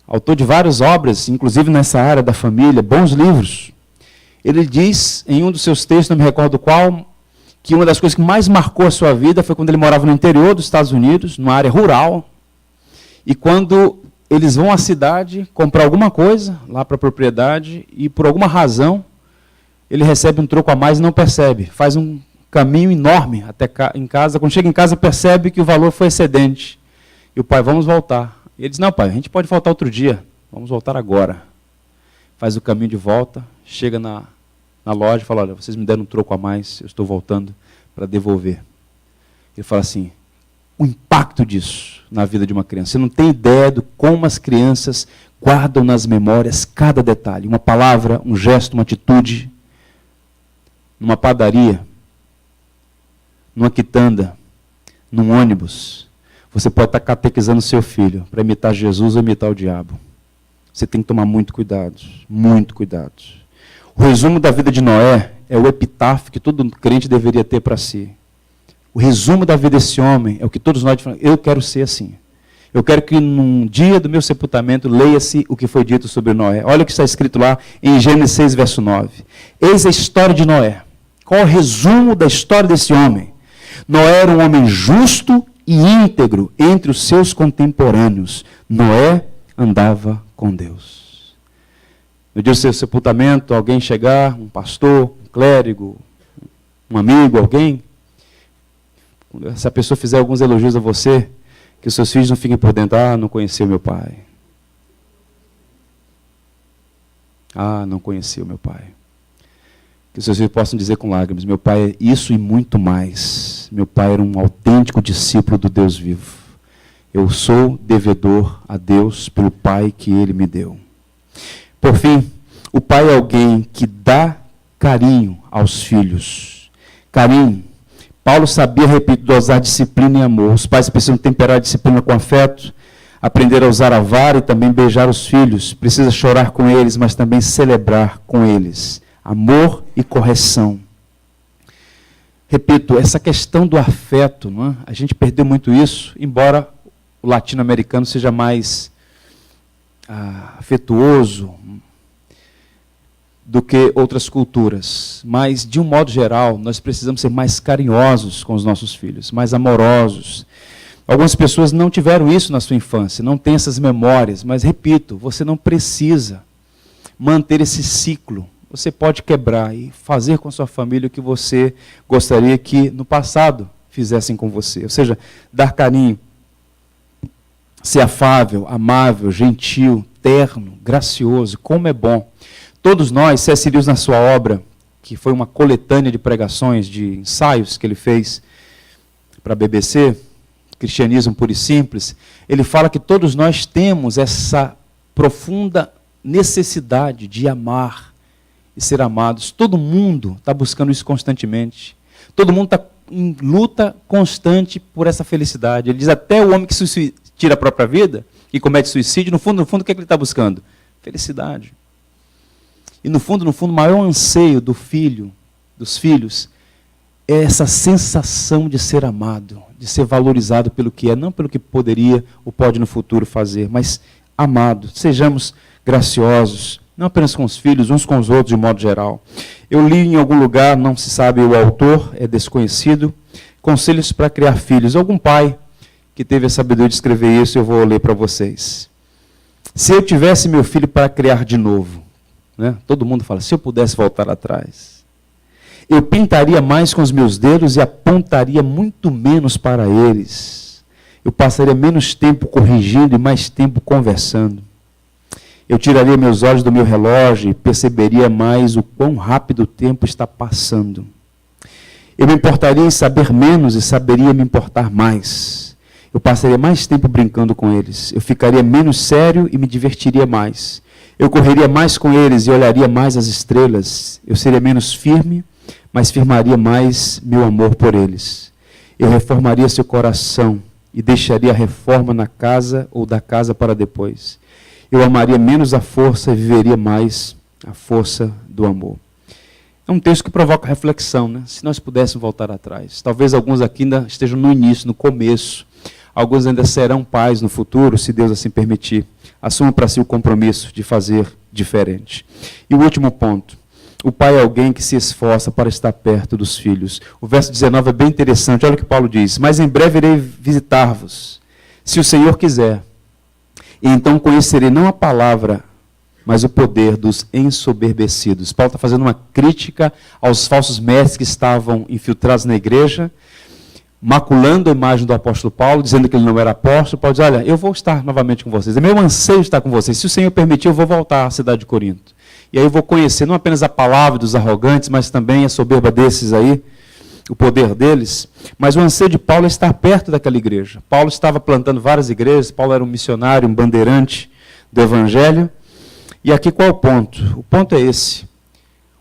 Speaker 1: autor de várias obras, inclusive nessa área da família, bons livros. Ele diz, em um dos seus textos, não me recordo qual, que uma das coisas que mais marcou a sua vida foi quando ele morava no interior dos Estados Unidos, numa área rural, e quando eles vão à cidade comprar alguma coisa lá para a propriedade, e por alguma razão, ele recebe um troco a mais e não percebe. Faz um caminho enorme até em casa. Quando chega em casa, percebe que o valor foi excedente. E o pai, vamos voltar. E ele diz, não, pai, a gente pode voltar outro dia. Vamos voltar agora. Faz o caminho de volta, chega na loja e fala, olha, vocês me deram um troco a mais, eu estou voltando para devolver. Ele fala assim, o impacto disso na vida de uma criança. Você não tem ideia de como as crianças guardam nas memórias cada detalhe. Uma palavra, um gesto, uma atitude. Numa padaria, numa quitanda, num ônibus. Você pode estar catequizando seu filho para imitar Jesus ou imitar o diabo. Você tem que tomar muito cuidado, muito cuidado. O resumo da vida de Noé é o epitáfio que todo crente deveria ter para si. O resumo da vida desse homem é o que todos nós falamos, eu quero ser assim. Eu quero que num dia do meu sepultamento leia-se o que foi dito sobre Noé. Olha o que está escrito lá em Gênesis 6, verso 9. Eis a história de Noé. Qual é o resumo da história desse homem? Noé era um homem justo e íntegro entre os seus contemporâneos. Noé andava com Deus. No dia do seu sepultamento, alguém chegar, um pastor, um clérigo, um amigo, alguém, se a pessoa fizer alguns elogios a você, que os seus filhos não fiquem por dentro, não conheceu meu pai. Não conheceu meu pai. Que os seus filhos possam dizer com lágrimas, meu pai é isso e muito mais. Meu pai era um autêntico discípulo do Deus vivo. Eu sou devedor a Deus pelo pai que ele me deu. Por fim, o pai é alguém que dá carinho aos filhos. Carinho. Paulo sabia, repito, dosar disciplina e amor. Os pais precisam temperar a disciplina com afeto, aprender a usar a vara e também beijar os filhos. Precisa chorar com eles, mas também celebrar com eles. Amor e correção. Repito, essa questão do afeto, não é? A gente perdeu muito isso, embora o latino-americano seja mais afetuoso do que outras culturas. Mas, de um modo geral, nós precisamos ser mais carinhosos com os nossos filhos, mais amorosos. Algumas pessoas não tiveram isso na sua infância, não têm essas memórias, mas, repito, você não precisa manter esse ciclo. Você pode quebrar e fazer com a sua família o que você gostaria que no passado fizessem com você. Ou seja, dar carinho, ser afável, amável, gentil, terno, gracioso, como é bom. Todos nós, C.S. Lewis na sua obra, que foi uma coletânea de pregações, de ensaios que ele fez para a BBC, Cristianismo Puro e Simples, ele fala que todos nós temos essa profunda necessidade de amar e ser amados. Todo mundo está buscando isso constantemente. Todo mundo está em luta constante por essa felicidade. Ele diz até o homem que tira a própria vida e comete suicídio, no fundo, o que é que ele está buscando? Felicidade. E no fundo, o maior anseio dos filhos, é essa sensação de ser amado, de ser valorizado pelo que é, não pelo que poderia ou pode no futuro fazer, mas amado. Sejamos graciosos, não apenas com os filhos, uns com os outros de modo geral. Eu li em algum lugar, não se sabe o autor, é desconhecido, conselhos para criar filhos. Algum pai que teve a sabedoria de escrever isso, eu vou ler para vocês. Se eu tivesse meu filho para criar de novo, né? Todo mundo fala, se eu pudesse voltar atrás, eu pintaria mais com os meus dedos e apontaria muito menos para eles. Eu passaria menos tempo corrigindo e mais tempo conversando. Eu tiraria meus olhos do meu relógio e perceberia mais o quão rápido o tempo está passando. Eu me importaria em saber menos e saberia me importar mais. Eu passaria mais tempo brincando com eles. Eu ficaria menos sério e me divertiria mais. Eu correria mais com eles e olharia mais as estrelas. Eu seria menos firme, mas firmaria mais meu amor por eles. Eu reformaria seu coração e deixaria a reforma na casa ou da casa para depois. Eu amaria menos a força e viveria mais a força do amor. É um texto que provoca reflexão, né? Se nós pudéssemos voltar atrás. Talvez alguns aqui ainda estejam no início, no começo. Alguns ainda serão pais no futuro, se Deus assim permitir. Assuma para si o compromisso de fazer diferente. E o último ponto. O pai é alguém que se esforça para estar perto dos filhos. O verso 19 é bem interessante. Olha o que Paulo diz. Mas em breve irei visitar-vos, se o Senhor quiser. E então conhecerei não a palavra mas o poder dos ensoberbecidos. Paulo está fazendo uma crítica aos falsos mestres que estavam infiltrados na igreja, maculando a imagem do apóstolo Paulo, dizendo que ele não era apóstolo. Paulo diz, olha, eu vou estar novamente com vocês, é meu anseio estar com vocês, se o Senhor permitir, eu vou voltar à cidade de Corinto. E aí eu vou conhecer não apenas a palavra dos arrogantes, mas também a soberba desses aí, o poder deles. Mas o anseio de Paulo é estar perto daquela igreja. Paulo estava plantando várias igrejas, Paulo era um missionário, um bandeirante do evangelho. E aqui qual é o ponto? O ponto é esse.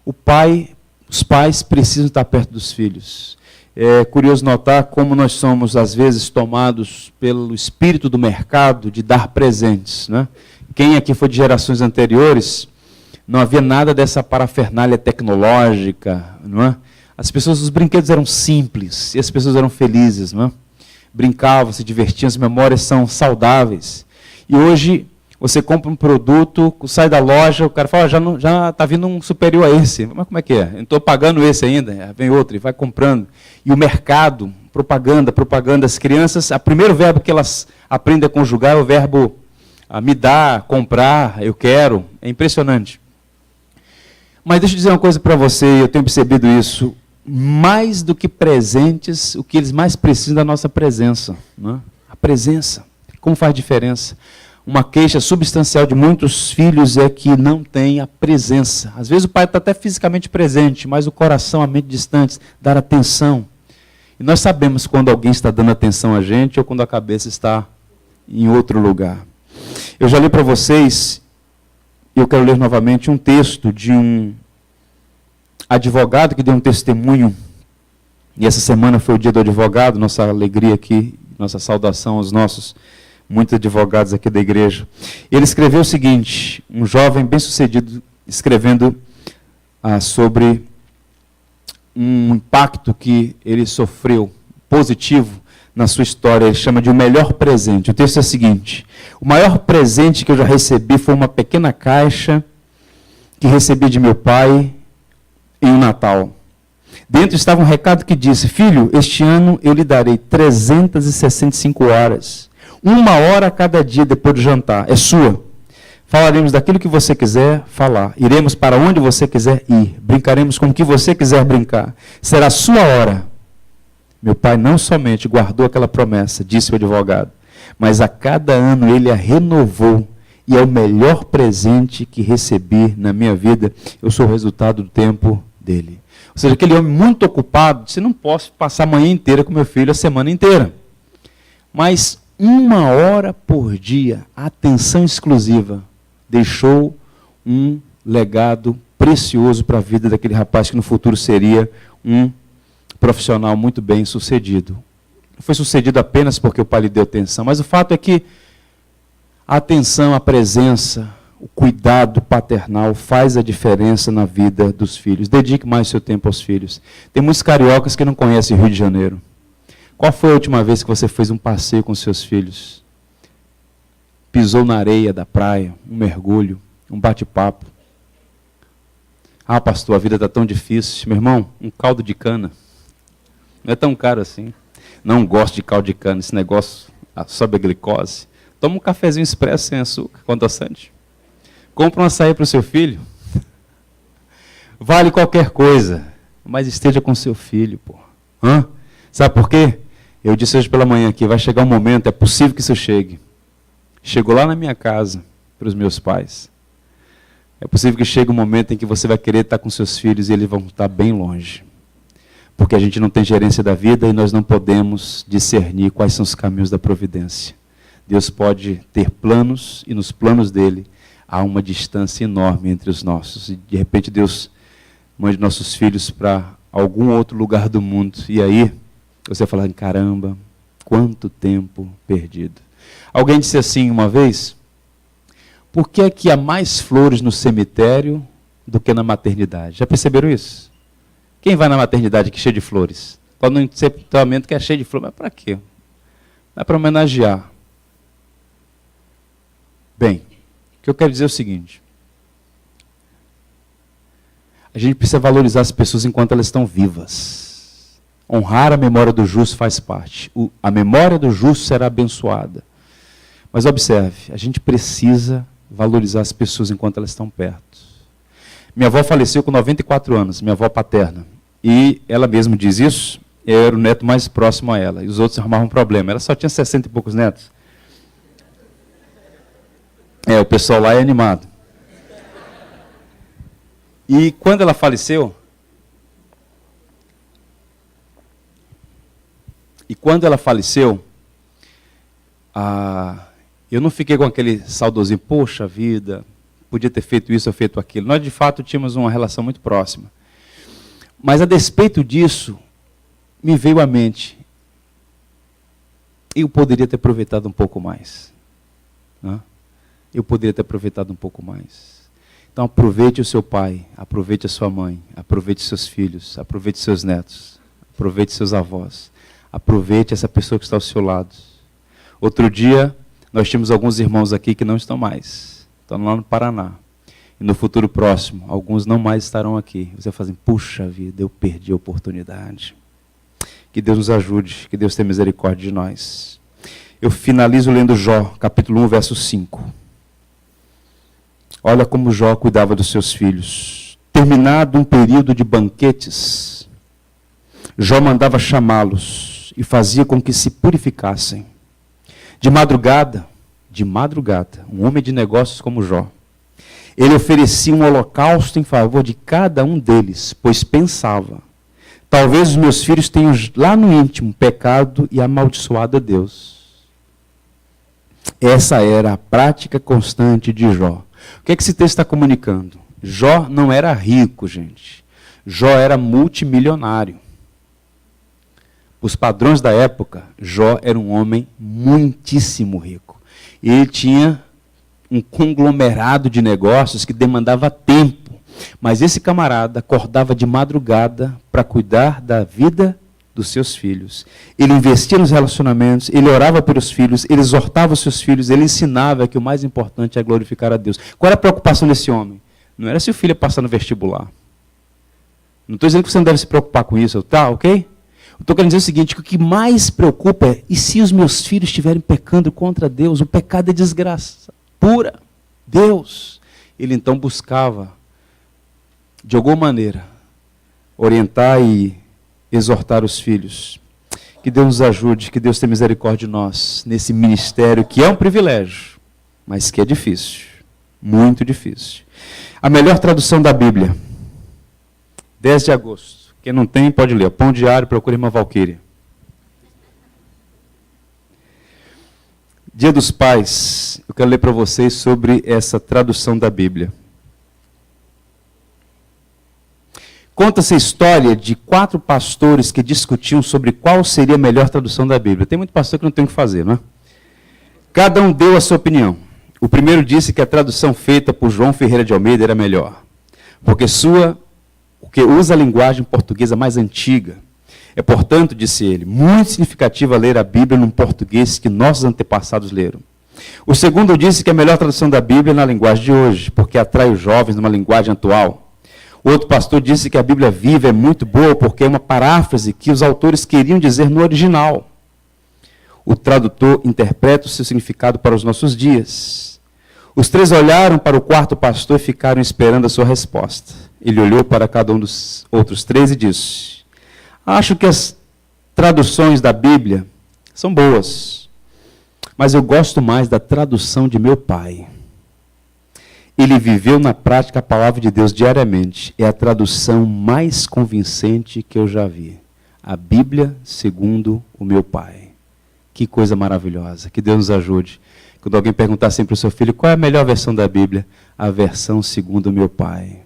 Speaker 1: Os pais precisam estar perto dos filhos. É curioso notar como nós somos, às vezes, tomados pelo espírito do mercado de dar presentes, né? Quem aqui foi de gerações anteriores, não havia nada dessa parafernália tecnológica, não é? Os brinquedos eram simples, e as pessoas eram felizes, não é? Brincavam, se divertiam, as memórias são saudáveis. E hoje, você compra um produto, sai da loja, o cara fala, já está vindo um superior a esse. Mas como é que é? Eu estou pagando esse ainda, vem outro, e vai comprando. E o mercado, propaganda, as crianças, o primeiro verbo que elas aprendem a conjugar é o verbo me dar, comprar, eu quero. É impressionante. Mas deixa eu dizer uma coisa para você, eu tenho percebido isso, mais do que presentes, o que eles mais precisam é da nossa presença. Não é? A presença, como faz diferença? Uma queixa substancial de muitos filhos é que não tem a presença. Às vezes o pai está até fisicamente presente, mas o coração, a mente distantes, dar atenção. E nós sabemos quando alguém está dando atenção a gente ou quando a cabeça está em outro lugar. Eu já li para vocês, e eu quero ler novamente um texto de um advogado que deu um testemunho. E essa semana foi o dia do advogado, nossa alegria aqui, nossa saudação aos nossos muitos advogados aqui da igreja. Ele escreveu o seguinte, um jovem bem-sucedido, escrevendo sobre um impacto que ele sofreu, positivo, na sua história. Ele chama de o melhor presente. O texto é o seguinte, o maior presente que eu já recebi foi uma pequena caixa que recebi de meu pai em um Natal. Dentro estava um recado que disse, filho, este ano eu lhe darei 365 horas. 1 hora a cada dia depois do jantar, é sua. Falaremos daquilo que você quiser falar. Iremos para onde você quiser ir. Brincaremos com o que você quiser brincar. Será sua hora. Meu pai não somente guardou aquela promessa, disse o advogado, mas a cada ano ele a renovou. E é o melhor presente que recebi na minha vida. Eu sou o resultado do tempo dele. Ou seja, aquele homem muito ocupado, disse, não posso passar a manhã inteira com meu filho, a semana inteira. Mas 1 hora por dia, atenção exclusiva, deixou um legado precioso para a vida daquele rapaz que no futuro seria um profissional muito bem sucedido. Não foi sucedido apenas porque o pai lhe deu atenção, mas o fato é que a atenção, a presença, o cuidado paternal faz a diferença na vida dos filhos. Dedique mais seu tempo aos filhos. Tem muitos cariocas que não conhecem o Rio de Janeiro. Qual foi a última vez que você fez um passeio com seus filhos? Pisou na areia da praia, um mergulho, um bate-papo. Ah, pastor, a vida está tão difícil. Meu irmão, um caldo de cana. Não é tão caro assim. Não gosto de caldo de cana, esse negócio sobe a glicose. Toma um cafezinho expresso sem açúcar, com adoçante. Compra um açaí para o seu filho. Vale qualquer coisa, mas esteja com seu filho, pô. Sabe por quê? Eu disse hoje pela manhã aqui, vai chegar um momento, é possível que isso chegue. Chegou lá na minha casa, para os meus pais. É possível que chegue um momento em que você vai querer estar com seus filhos e eles vão estar bem longe. Porque a gente não tem gerência da vida e nós não podemos discernir quais são os caminhos da providência. Deus pode ter planos e nos planos dele há uma distância enorme entre os nossos. E de repente Deus mande nossos filhos para algum outro lugar do mundo. E aí você fala, caramba, quanto tempo perdido. Alguém disse assim uma vez, por que é que há mais flores no cemitério do que na maternidade? Já perceberam isso? Quem vai na maternidade que é cheio de flores? Quando no sepultamento que é cheio de flores, mas para quê? Não é para homenagear. Bem, o que eu quero dizer é o seguinte, a gente precisa valorizar as pessoas enquanto elas estão vivas. Honrar a memória do justo faz parte. A memória do justo será abençoada. Mas observe, a gente precisa valorizar as pessoas enquanto elas estão perto. Minha avó faleceu com 94 anos, minha avó paterna. E ela mesma diz isso, eu era o neto mais próximo a ela. E os outros arrumavam problema. Ela só tinha 60 e poucos netos. O pessoal lá é animado. E quando ela faleceu, eu não fiquei com aquele saudosinho, poxa vida, podia ter feito isso ou feito aquilo. Nós, de fato, tínhamos uma relação muito próxima. Mas, a despeito disso, me veio à mente, eu poderia ter aproveitado um pouco mais. Né? Eu poderia ter aproveitado um pouco mais. Então, aproveite o seu pai, aproveite a sua mãe, aproveite seus filhos, aproveite seus netos, aproveite seus avós, aproveite essa pessoa que está ao seu lado. Outro dia, nós tínhamos alguns irmãos aqui que não estão mais, estão lá no Paraná. E no futuro próximo, alguns não mais estarão aqui. Você vai fazer, puxa vida, eu perdi a oportunidade. Que Deus nos ajude, que Deus tenha misericórdia de nós. Eu finalizo lendo Jó, capítulo 1, verso 5. Olha como Jó cuidava dos seus filhos. Terminado um período de banquetes, Jó mandava chamá-los e fazia com que se purificassem. De madrugada, um homem de negócios como Jó, ele oferecia um holocausto em favor de cada um deles, pois pensava, talvez os meus filhos tenham lá no íntimo pecado e amaldiçoado a Deus. Essa era a prática constante de Jó. O que é que esse texto está comunicando? Jó não era rico, gente. Jó era multimilionário. Os padrões da época, Jó era um homem muitíssimo rico. E ele tinha um conglomerado de negócios que demandava tempo. Mas esse camarada acordava de madrugada para cuidar da vida dos seus filhos. Ele investia nos relacionamentos, ele orava pelos filhos, ele exortava os seus filhos, ele ensinava que o mais importante é glorificar a Deus. Qual era a preocupação desse homem? Não era se o filho ia passar no vestibular. Não estou dizendo que você não deve se preocupar com isso, tá? Ok? Estou querendo dizer o seguinte, que o que mais preocupa é, e se os meus filhos estiverem pecando contra Deus? O pecado é desgraça pura. Deus. Ele então buscava, de alguma maneira, orientar e exortar os filhos. Que Deus nos ajude, que Deus tenha misericórdia de nós, nesse ministério que é um privilégio, mas que é difícil, muito difícil. A melhor tradução da Bíblia, 10 de agosto. Quem não tem, pode ler. Pão Diário, procura a irmã Valquíria. Dia dos Pais, eu quero ler para vocês sobre essa tradução da Bíblia. Conta-se a história de 4 pastores que discutiam sobre qual seria a melhor tradução da Bíblia. Tem muito pastor que não tem o que fazer, não é? Cada um deu a sua opinião. O primeiro disse que a tradução feita por João Ferreira de Almeida era melhor, porque usa a linguagem portuguesa mais antiga. É, portanto, disse ele, muito significativa ler a Bíblia num português que nossos antepassados leram. O segundo disse que a melhor tradução da Bíblia é na linguagem de hoje, porque atrai os jovens numa linguagem atual. O outro pastor disse que a Bíblia viva é muito boa porque é uma paráfrase que os autores queriam dizer no original. O tradutor interpreta o seu significado para os nossos dias. Os 3 olharam para o quarto pastor e ficaram esperando a sua resposta. Ele olhou para cada um dos outros 3 e disse, acho que as traduções da Bíblia são boas, mas eu gosto mais da tradução de meu pai. Ele viveu na prática a palavra de Deus diariamente. É a tradução mais convincente que eu já vi. A Bíblia segundo o meu pai. Que coisa maravilhosa. Que Deus nos ajude. Quando alguém perguntar sempre para o seu filho, qual é a melhor versão da Bíblia? A versão segundo o meu pai.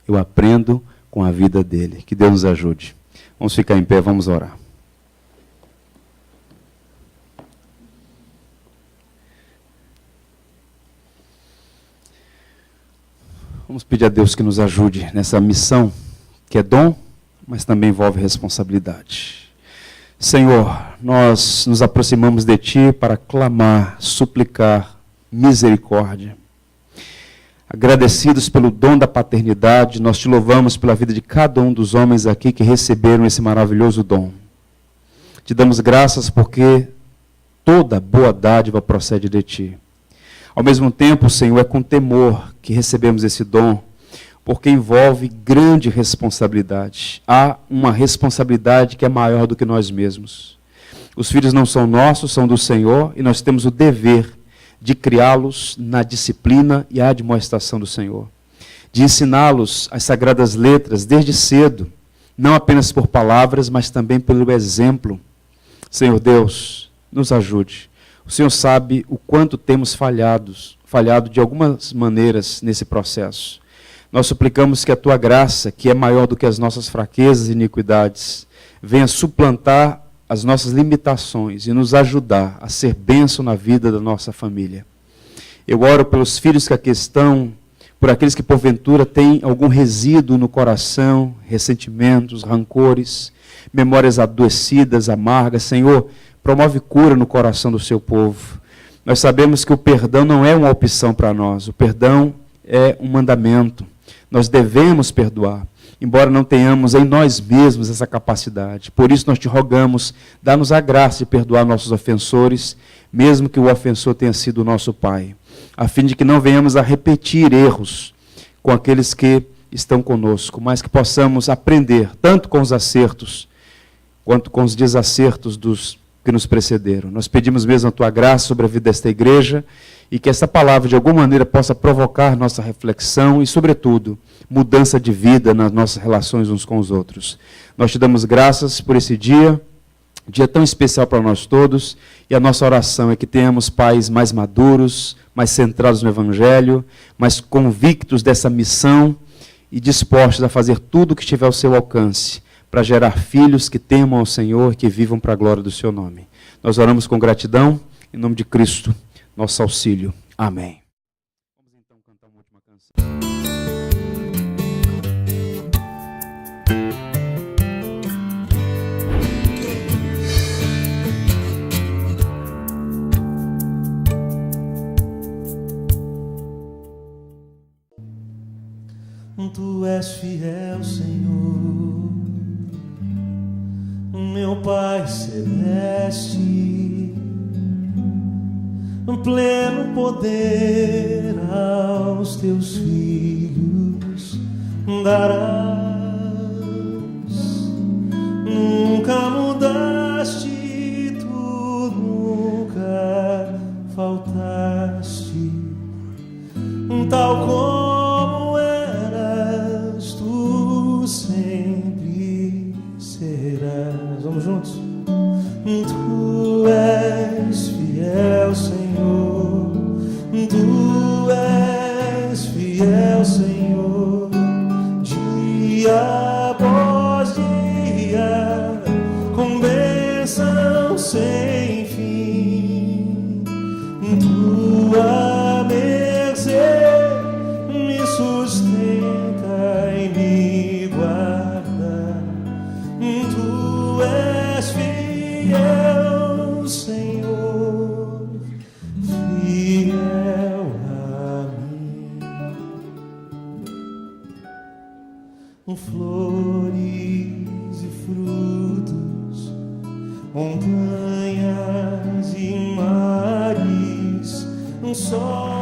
Speaker 1: Eu aprendo com a vida dele. Que Deus nos ajude. Vamos ficar em pé, vamos orar. Vamos pedir a Deus que nos ajude nessa missão, que é dom, mas também envolve responsabilidade. Senhor, nós nos aproximamos de Ti para clamar, suplicar misericórdia. Agradecidos pelo dom da paternidade, nós Te louvamos pela vida de cada um dos homens aqui que receberam esse maravilhoso dom. Te damos graças porque toda boa dádiva procede de Ti. Ao mesmo tempo, Senhor, é com temor que recebemos esse dom, porque envolve grande responsabilidade. Há uma responsabilidade que é maior do que nós mesmos. Os filhos não são nossos, são do Senhor, e nós temos o dever de criá-los na disciplina e a admoestação do Senhor, de ensiná-los as sagradas letras desde cedo, não apenas por palavras, mas também pelo exemplo. Senhor Deus, nos ajude. O Senhor sabe o quanto temos falhado de algumas maneiras nesse processo. Nós suplicamos que a Tua graça, que é maior do que as nossas fraquezas e iniquidades, venha suplantar as nossas limitações e nos ajudar a ser bênção na vida da nossa família. Eu oro pelos filhos que aqui estão, por aqueles que porventura têm algum resíduo no coração, ressentimentos, rancores, memórias adoecidas, amargas. Senhor, promove cura no coração do seu povo. Nós sabemos que o perdão não é uma opção para nós, o perdão é um mandamento. Nós devemos perdoar, embora não tenhamos em nós mesmos essa capacidade. Por isso nós te rogamos, dá-nos a graça de perdoar nossos ofensores, mesmo que o ofensor tenha sido o nosso pai, a fim de que não venhamos a repetir erros com aqueles que estão conosco, mas que possamos aprender, tanto com os acertos, quanto com os desacertos dos que nos precederam. Nós pedimos mesmo a Tua graça sobre a vida desta igreja, e que essa palavra de alguma maneira possa provocar nossa reflexão e, sobretudo, mudança de vida nas nossas relações uns com os outros. Nós te damos graças por esse dia tão especial para nós todos, e a nossa oração é que tenhamos pais mais maduros, mais centrados no Evangelho, mais convictos dessa missão e dispostos a fazer tudo o que estiver ao seu alcance para gerar filhos que temam ao Senhor e que vivam para a glória do seu nome. Nós oramos com gratidão, em nome de Cristo, nosso auxílio. Amém. Vamos então cantar uma última canção.
Speaker 2: Tu és fiel, Senhor, meu Pai celeste, pleno poder aos teus filhos darás. Nunca mudaste, tu nunca faltaste, tal como eras, tu sempre serás. Vamos juntos? Tu és fiel, Senhor, tu és fiel, Senhor, dia após dia, com bênção sem fim. Tua mercê me sustenta e me guarda. Tu és fiel, Senhor, fiel a mim. Flores e frutos, montanhas e mares, sol